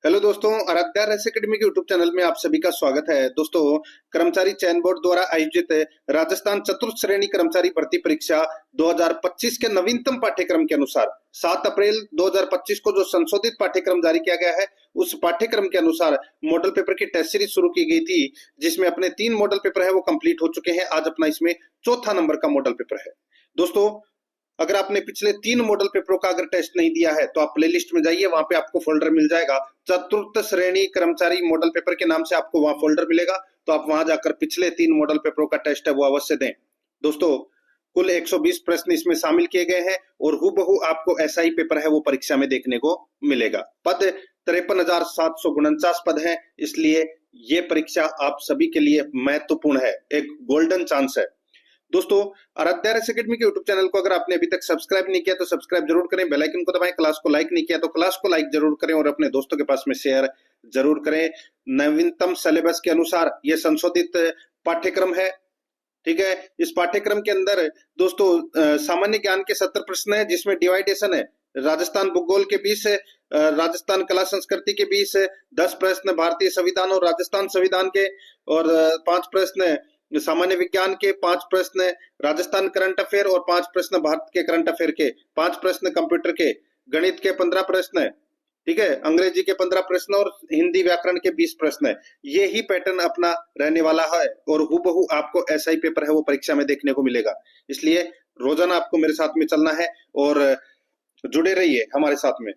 Hello दोस्तों, Aaradhya race academy के YouTube channel में आप सभी का स्वागत है। दोस्तों, कर्मचारी चयन बोर्ड द्वारा आयोजित राजस्थान चतुर्थ श्रेणी कर्मचारी भर्ती परीक्षा 2025 के नवीनतम पाठ्यक्रम के अनुसार 7 अप्रैल 2025 को जो संशोधित पाठ्यक्रम जारी किया गया है, उस पाठ्यक्रम के अनुसार मॉडल पेपर की टेस्ट सीरीज शुरू की गई थी, जिसमें अपने 3 मॉडल पेपर है वो कंप्लीट हो चुके हैं। आज अपना इसमें चौथा नंबर का मॉडल पेपर है। दोस्तों, अगर आपने पिछले 3 मॉडल पेपरों का अगर टेस्ट नहीं दिया है तो आप प्लेलिस्ट में जाइए, वहां पे आपको फोल्डर मिल जाएगा। चतुर्थ श्रेणी कर्मचारी मॉडल पेपर के नाम से आपको वहां फोल्डर मिलेगा, तो आप वहां जाकर पिछले 3 मॉडल पेपरों का टेस्ट है वो अवश्य दें। दोस्तों, कुल 120 प्रश्न इसमें शामिल किए गए हैं और हूबहू आपको ऐसा ही पेपर है वो परीक्षा में देखने को मिलेगा। पद 53,749 पद हैं, इसलिए ये परीक्षा आप सभी के लिए महत्वपूर्ण है, एक गोल्डन चांस है। दोस्तों, आराध्या रेस एकेडमी के यूट्यूब चैनल को अगर आपने अभी तक सब्सक्राइब नहीं किया तो सब्सक्राइब जरूर करें, बेल आइकन को दबाएं। क्लास को लाइक नहीं किया तो क्लास को लाइक जरूर करें और अपने दोस्तों के पास में शेयर जरूर करें। नवीनतम सिलेबस के अनुसार ये संशोधित पाठ्यक्रम है, ठीक है। इस पाठ्यक्रम के अंदर दोस्तों सामान्य ज्ञान के 70 प्रश्न है, जिसमें डिवाइडेशन है राजस्थान भूगोल के 20 है, राजस्थान कला संस्कृति के 20 है, 10 प्रश्न भारतीय संविधान और राजस्थान संविधान के, और 5 प्रश्न सामान्य विज्ञान के, 5 प्रश्न राजस्थान करंट अफेयर और 5 प्रश्न भारत के करंट अफेयर के, 5 प्रश्न कंप्यूटर के, गणित के 15 प्रश्न है, ठीक है, अंग्रेजी के 15 प्रश्न और हिंदी व्याकरण के 20 प्रश्न है। ये ही पैटर्न अपना रहने वाला है और हूबहू आपको ऐसा ही पेपर है वो परीक्षा में देखने को मिलेगा। इसलिए रोजाना आपको मेरे साथ में चलना है और जुड़े रहिए हमारे साथ में।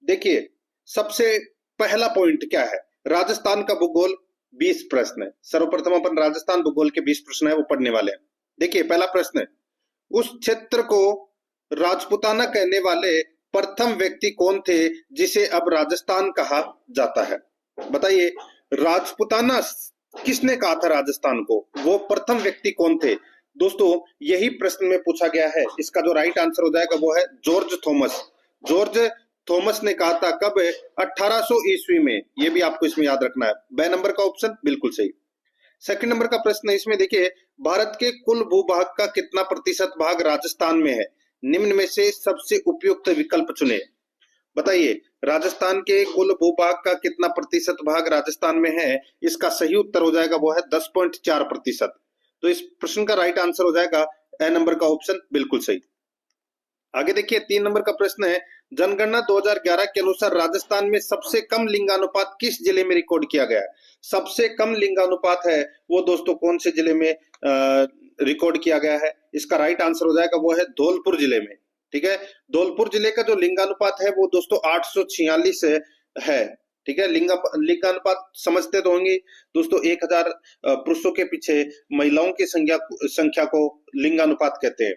देखिए, सबसे पहला पॉइंट क्या है, राजस्थान का भूगोल 20 प्रश्न है। सर्वप्रथम अपन राजस्थान भूगोल के 20 प्रश्न है वो पढ़ने वाले हैं। देखिए, पहला प्रश्न है, उस क्षेत्र को राजपुताना कहने वाले प्रथम व्यक्ति कौन थे जिसे अब राजस्थान कहा जाता है? बताइए, राजपुताना किसने कहा था राजस्थान को, वो प्रथम व्यक्ति कौन थे? दोस्तों, यही प्रश्न में पूछा गया है। इसका जो राइट आंसर हो जाएगा वो है जॉर्ज थॉमस। जॉर्ज थॉमस ने कहा था, कब? 1800 ईस्वी में। ये भी आपको इसमें याद रखना है। ब नंबर का ऑप्शन बिल्कुल सही। सेकंड नंबर का प्रश्न है, इसमें देखिए, भारत के कुल भूभाग का कितना प्रतिशत भाग राजस्थान में है? निम्न में से सबसे उपयुक्त विकल्प चुने। बताइए, राजस्थान के कुल भूभाग का कितना प्रतिशत भाग राजस्थान में है? इसका सही उत्तर हो जाएगा वो है 10.4%। तो इस प्रश्न का राइट आंसर हो जाएगा ए नंबर का ऑप्शन बिल्कुल सही। आगे देखिए, 3 नंबर का प्रश्न है, जनगणना 2011 के अनुसार राजस्थान में सबसे कम लिंगानुपात किस जिले में रिकॉर्ड किया गया है? सबसे कम लिंगानुपात है वो दोस्तों कौन से जिले में रिकॉर्ड किया गया है? इसका राइट आंसर हो जाएगा वो है धौलपुर जिले में, ठीक है। धौलपुर जिले का जो लिंगानुपात है वो दोस्तों 846 है, ठीक है। लिंगानुपात समझते तो होंगे दोस्तों, 1000 पुरुषों के पीछे महिलाओं की संख्या को लिंगानुपात कहते हैं।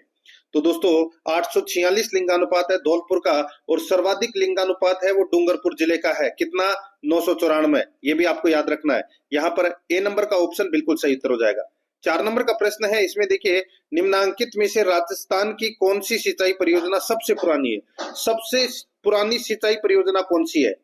तो दोस्तों 846 लिंगानुपात है धौलपुर का, और सर्वाधिक लिंगानुपात है वो डूंगरपुर जिले का है। कितना? 994। ये भी आपको याद रखना है। यहाँ पर ए नंबर का ऑप्शन बिल्कुल सही उत्तर हो जाएगा। 4 नंबर का प्रश्न है, इसमें देखिए, निम्नांकित में से राजस्थान की कौन सी सिंचाई परियोजना सबसे पुरानी है? सबसे पुरानी सिंचाई परियोजना कौन सी है?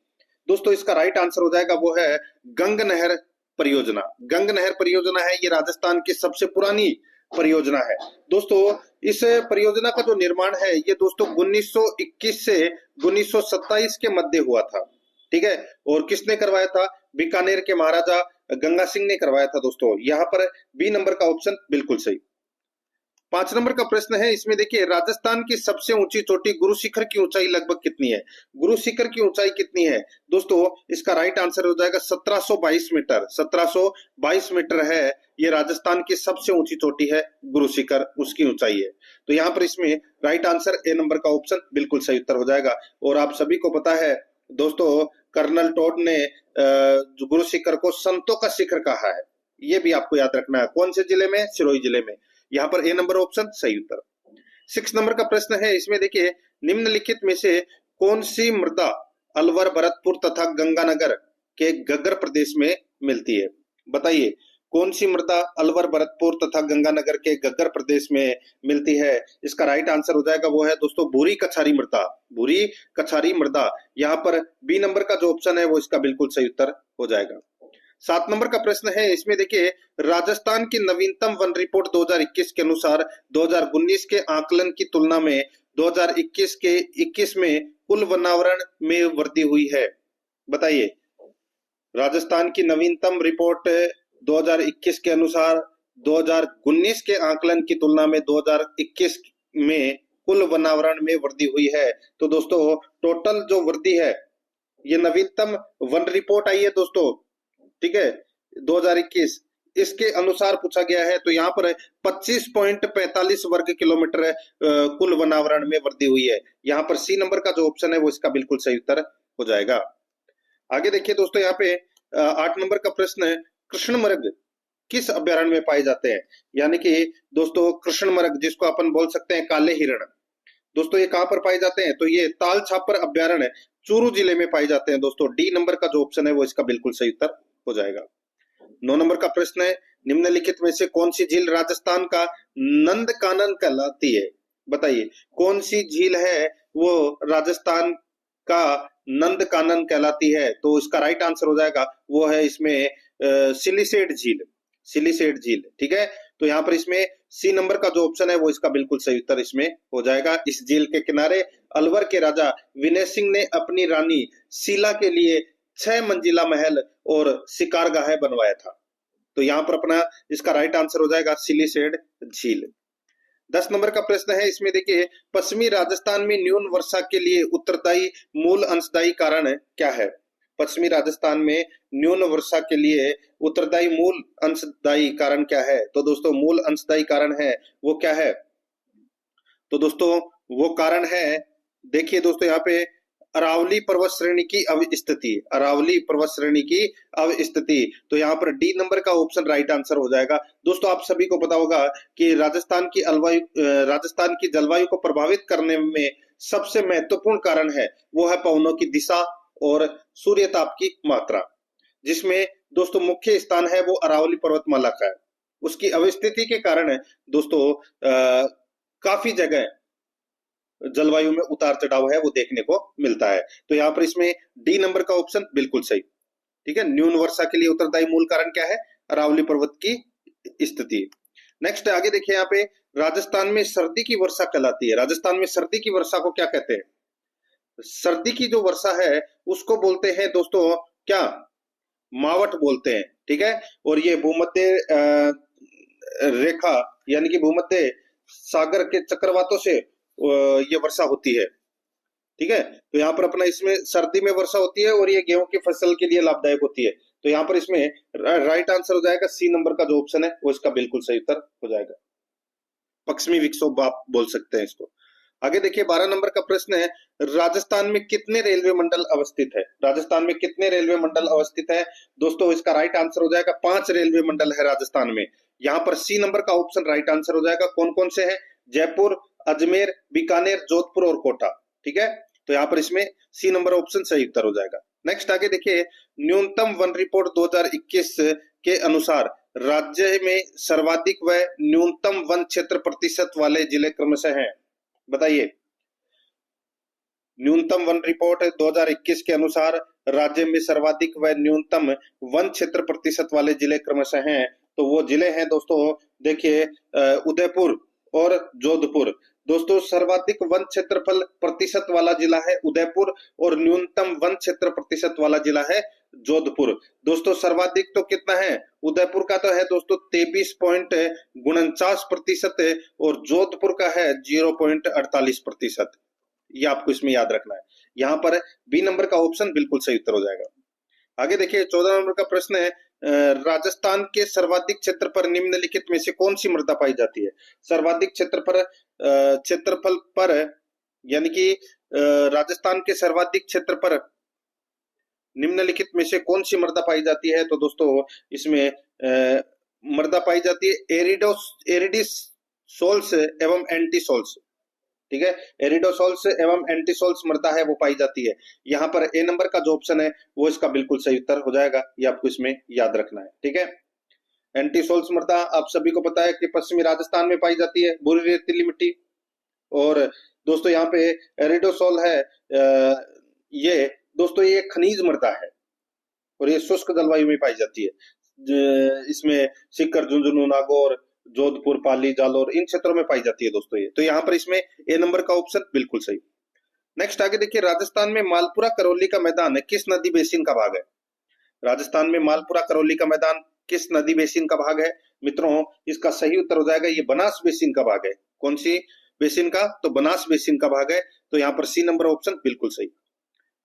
दोस्तों, इसका राइट आंसर हो जाएगा वो है गंग नहर परियोजना। गंग नहर परियोजना है ये राजस्थान की सबसे पुरानी परियोजना है। दोस्तों, इस परियोजना का जो निर्माण है ये दोस्तों 1921 से 1927 के मध्य हुआ था, ठीक है। और किसने करवाया था? बीकानेर के महाराजा गंगा सिंह ने करवाया था। दोस्तों, यहाँ पर बी नंबर का ऑप्शन बिल्कुल सही। 5 नंबर का प्रश्न है, इसमें देखिए, राजस्थान की सबसे ऊंची चोटी गुरु शिखर की ऊंचाई लगभग कितनी है? गुरु शिखर की ऊंचाई कितनी है? दोस्तों, इसका राइट आंसर हो जाएगा 1722 मीटर। 1722 मीटर है ये राजस्थान की सबसे ऊंची चोटी है गुरु शिखर, उसकी ऊंचाई है। तो यहाँ पर इसमें राइट आंसर ए नंबर का ऑप्शन बिल्कुल सही उत्तर हो जाएगा। और आप सभी को पता है दोस्तों, कर्नल टॉड ने गुरु शिखर को संतों का शिखर कहा है। ये भी आपको याद रखना है। कौन से जिले में? सिरोही जिले में। यहाँ पर ए नंबर ऑप्शन सही उत्तर। 6 नंबर का प्रश्न है, इसमें देखिए, निम्नलिखित में से कौन सी मृदा अलवर, भरतपुर तथा गंगानगर के गग्गर प्रदेश में मिलती है? बताइए, कौन सी मृदा अलवर, भरतपुर तथा गंगानगर के गग्गर प्रदेश में मिलती है? इसका राइट आंसर हो जाएगा वो है दोस्तों भूरी कछारी मृदा। भूरी कछारी मृदा। यहाँ पर बी नंबर का जो ऑप्शन है वो इसका बिल्कुल सही उत्तर हो जाएगा। 7 नंबर का प्रश्न है, इसमें देखिए, राजस्थान की नवीनतम वन रिपोर्ट 2021 के अनुसार 2019 के आकलन की तुलना में 2021 के 21 में कुल वनावरण में वृद्धि हुई है। बताइए, राजस्थान की नवीनतम रिपोर्ट 2021 के अनुसार 2019 के आकलन की तुलना में 2021 में कुल वनावरण में वृद्धि हुई है। तो दोस्तों टोटल जो वृद्धि है, ये नवीनतम वन रिपोर्ट आई है दोस्तों, ठीक है, 2021, इसके अनुसार पूछा गया है। तो यहाँ पर 25.45 वर्ग किलोमीटर कुल वनावरण में वृद्धि हुई है। यहाँ पर सी नंबर का जो ऑप्शन है वो इसका बिल्कुल सही उत्तर हो जाएगा। आगे देखिए दोस्तों, यहाँ पे 8 नंबर का प्रश्न है, कृष्णमृग किस अभयारण्य में पाए जाते हैं? यानी कि दोस्तों कृष्णमृग, जिसको अपन बोल सकते हैं काले हिरण, दोस्तों ये कहां पर पाए जाते हैं? तो ये ताल छापर अभयारण्य चूरू जिले में पाए जाते हैं दोस्तों। डी नंबर का जो ऑप्शन है वो इसका बिल्कुल सही उत्तर हो जाएगा। 9 नंबर का प्रश्न है, निम्नलिखित में से कौन सी झील राजस्थान का नंदकानन कहलाती है? बताइए कौन सी झील है वो राजस्थान का नंदकानन कहलाती है? तो इसका राइट आंसर हो जाएगा, वो है इसमें सिलिसेट झील, सिलिसेट झील, ठीक है। तो यहाँ पर इसमें सी नंबर का जो ऑप्शन है वो इसका बिल्कुल सही उत्तर इसमें हो जाएगा। इस झील के किनारे अलवर के राजा विनय सिंह ने अपनी रानी शीला के लिए 6 मंजिला महल और शिकारगाह बनवाया था। तो यहाँ पर अपना इसका राइट आंसर हो जाएगा सिलिसेट झील। 10 नंबर का प्रश्न है, इसमें देखिए, पश्चिमी राजस्थान में न्यून वर्षा के लिए उत्तरदायी मूल अंशदायी कारण क्या है? पश्चिमी राजस्थान में न्यून वर्षा के लिए उत्तरदायी मूल अंशदायी कारण क्या है? तो दोस्तों मूल अंशदायी कारण है वो क्या है? तो दोस्तों वो कारण है, देखिए दोस्तों यहाँ पे अरावली पर्वत श्रेणी की अवस्थिति, अरावली पर्वत श्रेणी की अवस्थिति। तो यहाँ पर डी नंबर का ऑप्शन राइट आंसर हो जाएगा। दोस्तों आप सभी को पता होगा कि राजस्थान की जलवायु को प्रभावित करने में सबसे महत्वपूर्ण कारण है वो है पवनों की दिशा और सूर्य ताप की मात्रा, जिसमें दोस्तों मुख्य स्थान है वो अरावली पर्वतमाला का है। उसकी अवस्थिति के कारण दोस्तों काफी जगह जलवायु में उतार चढ़ाव है वो देखने को मिलता है। तो यहाँ पर इसमें डी नंबर का ऑप्शन बिल्कुल सही, ठीक है। न्यून वर्षा के लिए उत्तरदायी मूल कारण क्या है? अरावली पर्वत की स्थिति। नेक्स्ट आगे देखिए, यहाँ पे राजस्थान में सर्दी की वर्षा कहलाती है। राजस्थान में सर्दी की वर्षा को क्या कहते हैं? सर्दी की जो वर्षा है उसको बोलते हैं दोस्तों क्या? मावट बोलते हैं, ठीक है। और ये भूमध्य रेखा यानी कि भूमध्य सागर के चक्रवातों से ये वर्षा होती है, ठीक है। तो यहाँ पर अपना इसमें सर्दी में वर्षा होती है और ये गेहूं की फसल के लिए लाभदायक होती है। तो यहाँ पर इसमें राइट आंसर हो जाएगा सी नंबर का जो ऑप्शन है वो इसका बिल्कुल सही उत्तर हो जाएगा। पश्चिमी विक्षोभ आप बोल सकते हैं इसको। आगे देखिए 12 नंबर का प्रश्न है, राजस्थान में कितने रेलवे मंडल अवस्थित है? राजस्थान में कितने रेलवे मंडल अवस्थित है? दोस्तों इसका राइट आंसर हो जाएगा 5 रेलवे मंडल है राजस्थान में। यहाँ पर सी नंबर का ऑप्शन राइट आंसर हो जाएगा। कौन कौन से हैं? जयपुर, अजमेर, बीकानेर, जोधपुर और कोटा, ठीक है। तो यहाँ पर इसमें सी नंबर ऑप्शन सही उत्तर हो जाएगा। नेक्स्ट आगे देखिए, न्यूनतम वन रिपोर्ट 2021 के अनुसार राज्य में सर्वाधिक व न्यूनतम वन क्षेत्र प्रतिशत वाले जिले क्रमशः हैं। बताइए, न्यूनतम वन रिपोर्ट 2021 के अनुसार राज्य में सर्वाधिक व न्यूनतम वन क्षेत्र प्रतिशत वाले जिले क्रमशः हैं। तो वो जिले हैं दोस्तों, देखिए उदयपुर और जोधपुर। दोस्तों सर्वाधिक वन क्षेत्रफल प्रतिशत वाला जिला है उदयपुर और न्यूनतम वन क्षेत्र प्रतिशत वाला जिला है जोधपुर। दोस्तों सर्वाधिक तो कितना है? उदयपुर का तो है दोस्तों 23.49% और जोधपुर का है 0.48%। ये आपको इसमें याद रखना है। यहाँ पर बी नंबर का ऑप्शन बिल्कुल सही उत्तर हो जाएगा। आगे देखिए 14 नंबर का प्रश्न है, राजस्थान के सर्वाधिक क्षेत्र पर निम्नलिखित में से कौन सी मृदा पाई जाती है? सर्वाधिक क्षेत्रफल पर यानी कि राजस्थान के सर्वाधिक क्षेत्र पर निम्नलिखित में से कौन सी मृदा पाई जाती है? तो दोस्तों इसमें मृदा पाई जाती है एरिडोसोल्स एवं एंटीसोल्स, ठीक है। एरिडोसोल्स एवं एंटीसोल्स मृदा है वो पाई जाती है। यहाँ पर ए नंबर का जो ऑप्शन है वो इसका बिल्कुल सही उत्तर हो जाएगा। ये आपको इसमें याद रखना है, ठीक है। एंटीसोल्स मृदा आप सभी को पता है कि पश्चिमी राजस्थान में पाई जाती है, भूरी रेतीली मिट्टी। और दोस्तों यहाँ पे एरिडोसोल है, ये दोस्तों ये खनिज मृदा है और ये शुष्क जलवायु में पाई जाती है। इसमें सीकर, झुंझुनू, नागौर, जोधपुर, पाली, जालोर इन क्षेत्रों में पाई जाती है दोस्तों ये। तो यहाँ पर इसमें ए नंबर का ऑप्शन बिल्कुल सही। नेक्स्ट आगे देखिए, राजस्थान में मालपुरा करौली का मैदान किस नदी बेसिन का भाग है? राजस्थान में मालपुरा करौली का मैदान किस नदी बेसिन का भाग है? मित्रों, इसका सही उत्तर हो जाएगा, ये बनास बेसिन का भाग है। कौन सी बेसिन का? तो बनास बेसिन का भाग है। तो यहाँ पर सी नंबर ऑप्शन बिल्कुल सही।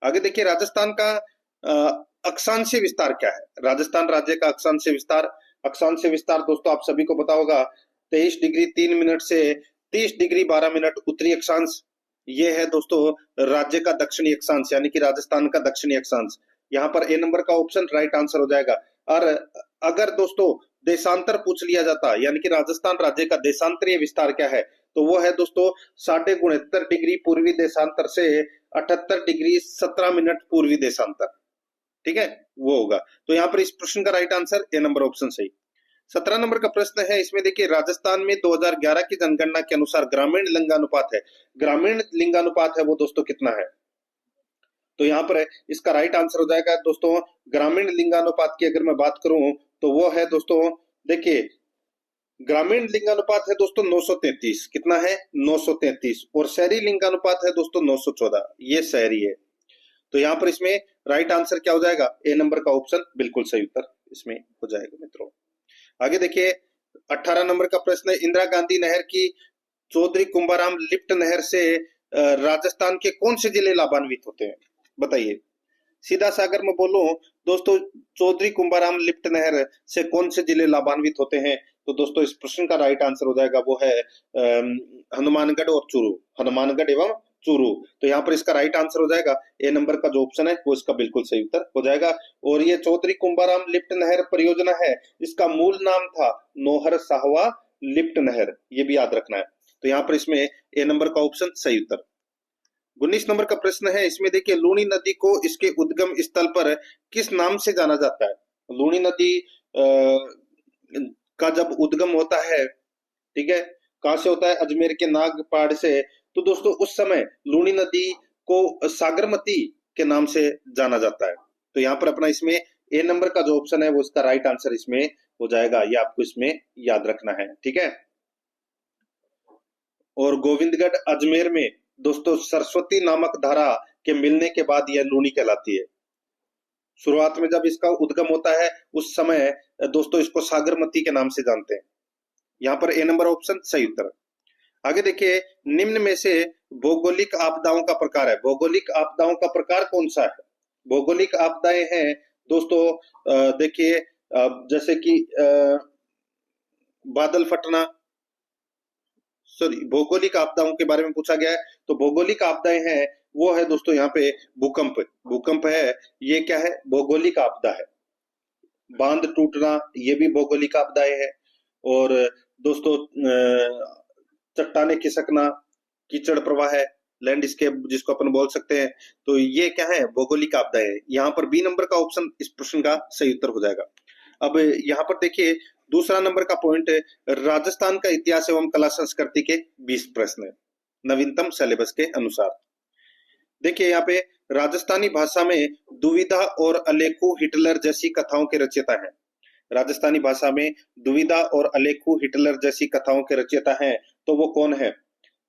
आगे देखिए, राजस्थान का अक्षांशीय विस्तार क्या है? राजस्थान राज्य का अक्षांशीय विस्तार दोस्तों आप सभी को पता होगा, 23 डिग्री 3 मिनट से 30 डिग्री 12 मिनट उत्तरी अक्षांश। ये है दोस्तों राज्य का दक्षिणी अक्षांश, यानी कि राजस्थान का दक्षिणी अक्षांश। यहाँ पर ए नंबर का ऑप्शन राइट आंसर हो जाएगा। और अगर दोस्तों देशांतर पूछ लिया जाता, यानी कि राजस्थान राज्य का देशांतरीय विस्तार क्या है, तो वो है दोस्तों 69.5 डिग्री पूर्वी देशांतर से 78 डिग्री 17 मिनट पूर्वी देशांतर। ठीक है, वो होगा। तो यहाँ पर इस प्रश्न का right answer A number option सही। 17 नंबर का प्रश्न है, इसमें देखिए राजस्थान में 2011 की जनगणना के अनुसार ग्रामीण लिंगानुपात है। ग्रामीण लिंगानुपात है वो दोस्तों कितना है? तो यहाँ पर इसका राइट आंसर हो जाएगा दोस्तों, ग्रामीण लिंगानुपात की अगर मैं बात करूं तो वो है दोस्तों, देखिए ग्रामीण लिंगानुपात है दोस्तों 933। कितना है? 933। और शहरी लिंगानुपात है दोस्तों 914। ये शहरी है। तो यहाँ पर इसमें राइट आंसर क्या हो जाएगा? ए नंबर का ऑप्शन बिल्कुल सही उत्तर इसमें हो जाएगा मित्रों। आगे देखिए, 18 नंबर का प्रश्न है, इंदिरा गांधी नहर की चौधरी कुंभाराम लिफ्ट नहर से राजस्थान के कौन से जिले लाभान्वित होते हैं? बताइए। सीधा सा अगर मैं बोलूं दोस्तों, चौधरी कुंभाराम लिफ्ट नहर से कौन से जिले लाभान्वित होते हैं, तो दोस्तों इस प्रश्न का राइट आंसर हो जाएगा, वो है हनुमानगढ़ और चूरू। हनुमानगढ़ एवं चूरू। तो यहाँ पर इसका राइट आंसर हो जाएगा ए नंबर का जो ऑप्शन है वो इसका बिल्कुल सही उत्तर हो जाएगा। और ये चौधरी कुंभाराम लिफ्ट नहर परियोजना है, इसका मूल नाम था नौहर साहवा लिफ्ट नहर, ये भी याद रखना है। तो यहाँ पर इसमें ए नंबर का ऑप्शन सही उत्तर। 19 नंबर का प्रश्न है, इसमें देखिए लूनी नदी को इसके उद्गम स्थल पर किस नाम से जाना जाता है? लूनी नदी का जब उद्गम होता है, ठीक है, कहां से होता है? अजमेर के नाग पहाड़ से। तो दोस्तों उस समय लूनी नदी को सागरमती के नाम से जाना जाता है। तो यहाँ पर अपना इसमें ए नंबर का जो ऑप्शन है वो इसका राइट आंसर इसमें हो जाएगा, ये आपको इसमें याद रखना है। ठीक है। और गोविंदगढ़ अजमेर में दोस्तों सरस्वती नामक धारा के मिलने के बाद यह लूनी कहलाती है। शुरुआत में जब इसका उद्गम होता है उस समय दोस्तों इसको सागरमती के नाम से जानते हैं। यहाँ पर ए नंबर ऑप्शन सही उत्तर। आगे देखिए, निम्न में से भौगोलिक आपदाओं का प्रकार है। भौगोलिक आपदाओं का प्रकार कौन सा है? भौगोलिक आपदाएं हैं दोस्तों, देखिए जैसे कि बादल फटना, सॉरी भौगोलिक आपदाओं के बारे में पूछा गया है। तो भौगोलिक आपदाएं हैं वो है दोस्तों यहाँ पे भूकंप। भूकंप है, ये क्या है? भौगोलिक आपदा है। बांध टूटना, ये भी भौगोलिक आपदाएं है। और दोस्तों चट्टाने खिसकना, कीचड़ प्रवाह है, लैंडस्केप जिसको अपन बोल सकते हैं, तो ये क्या है? भौगोलिक आपदाएं है। यहाँ पर बी नंबर का ऑप्शन इस प्रश्न का सही उत्तर हो जाएगा। अब यहाँ पर देखिए दूसरा नंबर का पॉइंट है, राजस्थान का इतिहास एवं कला संस्कृति के 20 प्रश्न है नवीनतम सिलेबस के अनुसार। देखिए यहाँ पे राजस्थानी भाषा में दुविधा और अलेखू हिटलर जैसी कथाओं के रचयिता हैं। राजस्थानी भाषा में दुविधा और अलेखू हिटलर जैसी कथाओं के रचयिता हैं, तो वो कौन है?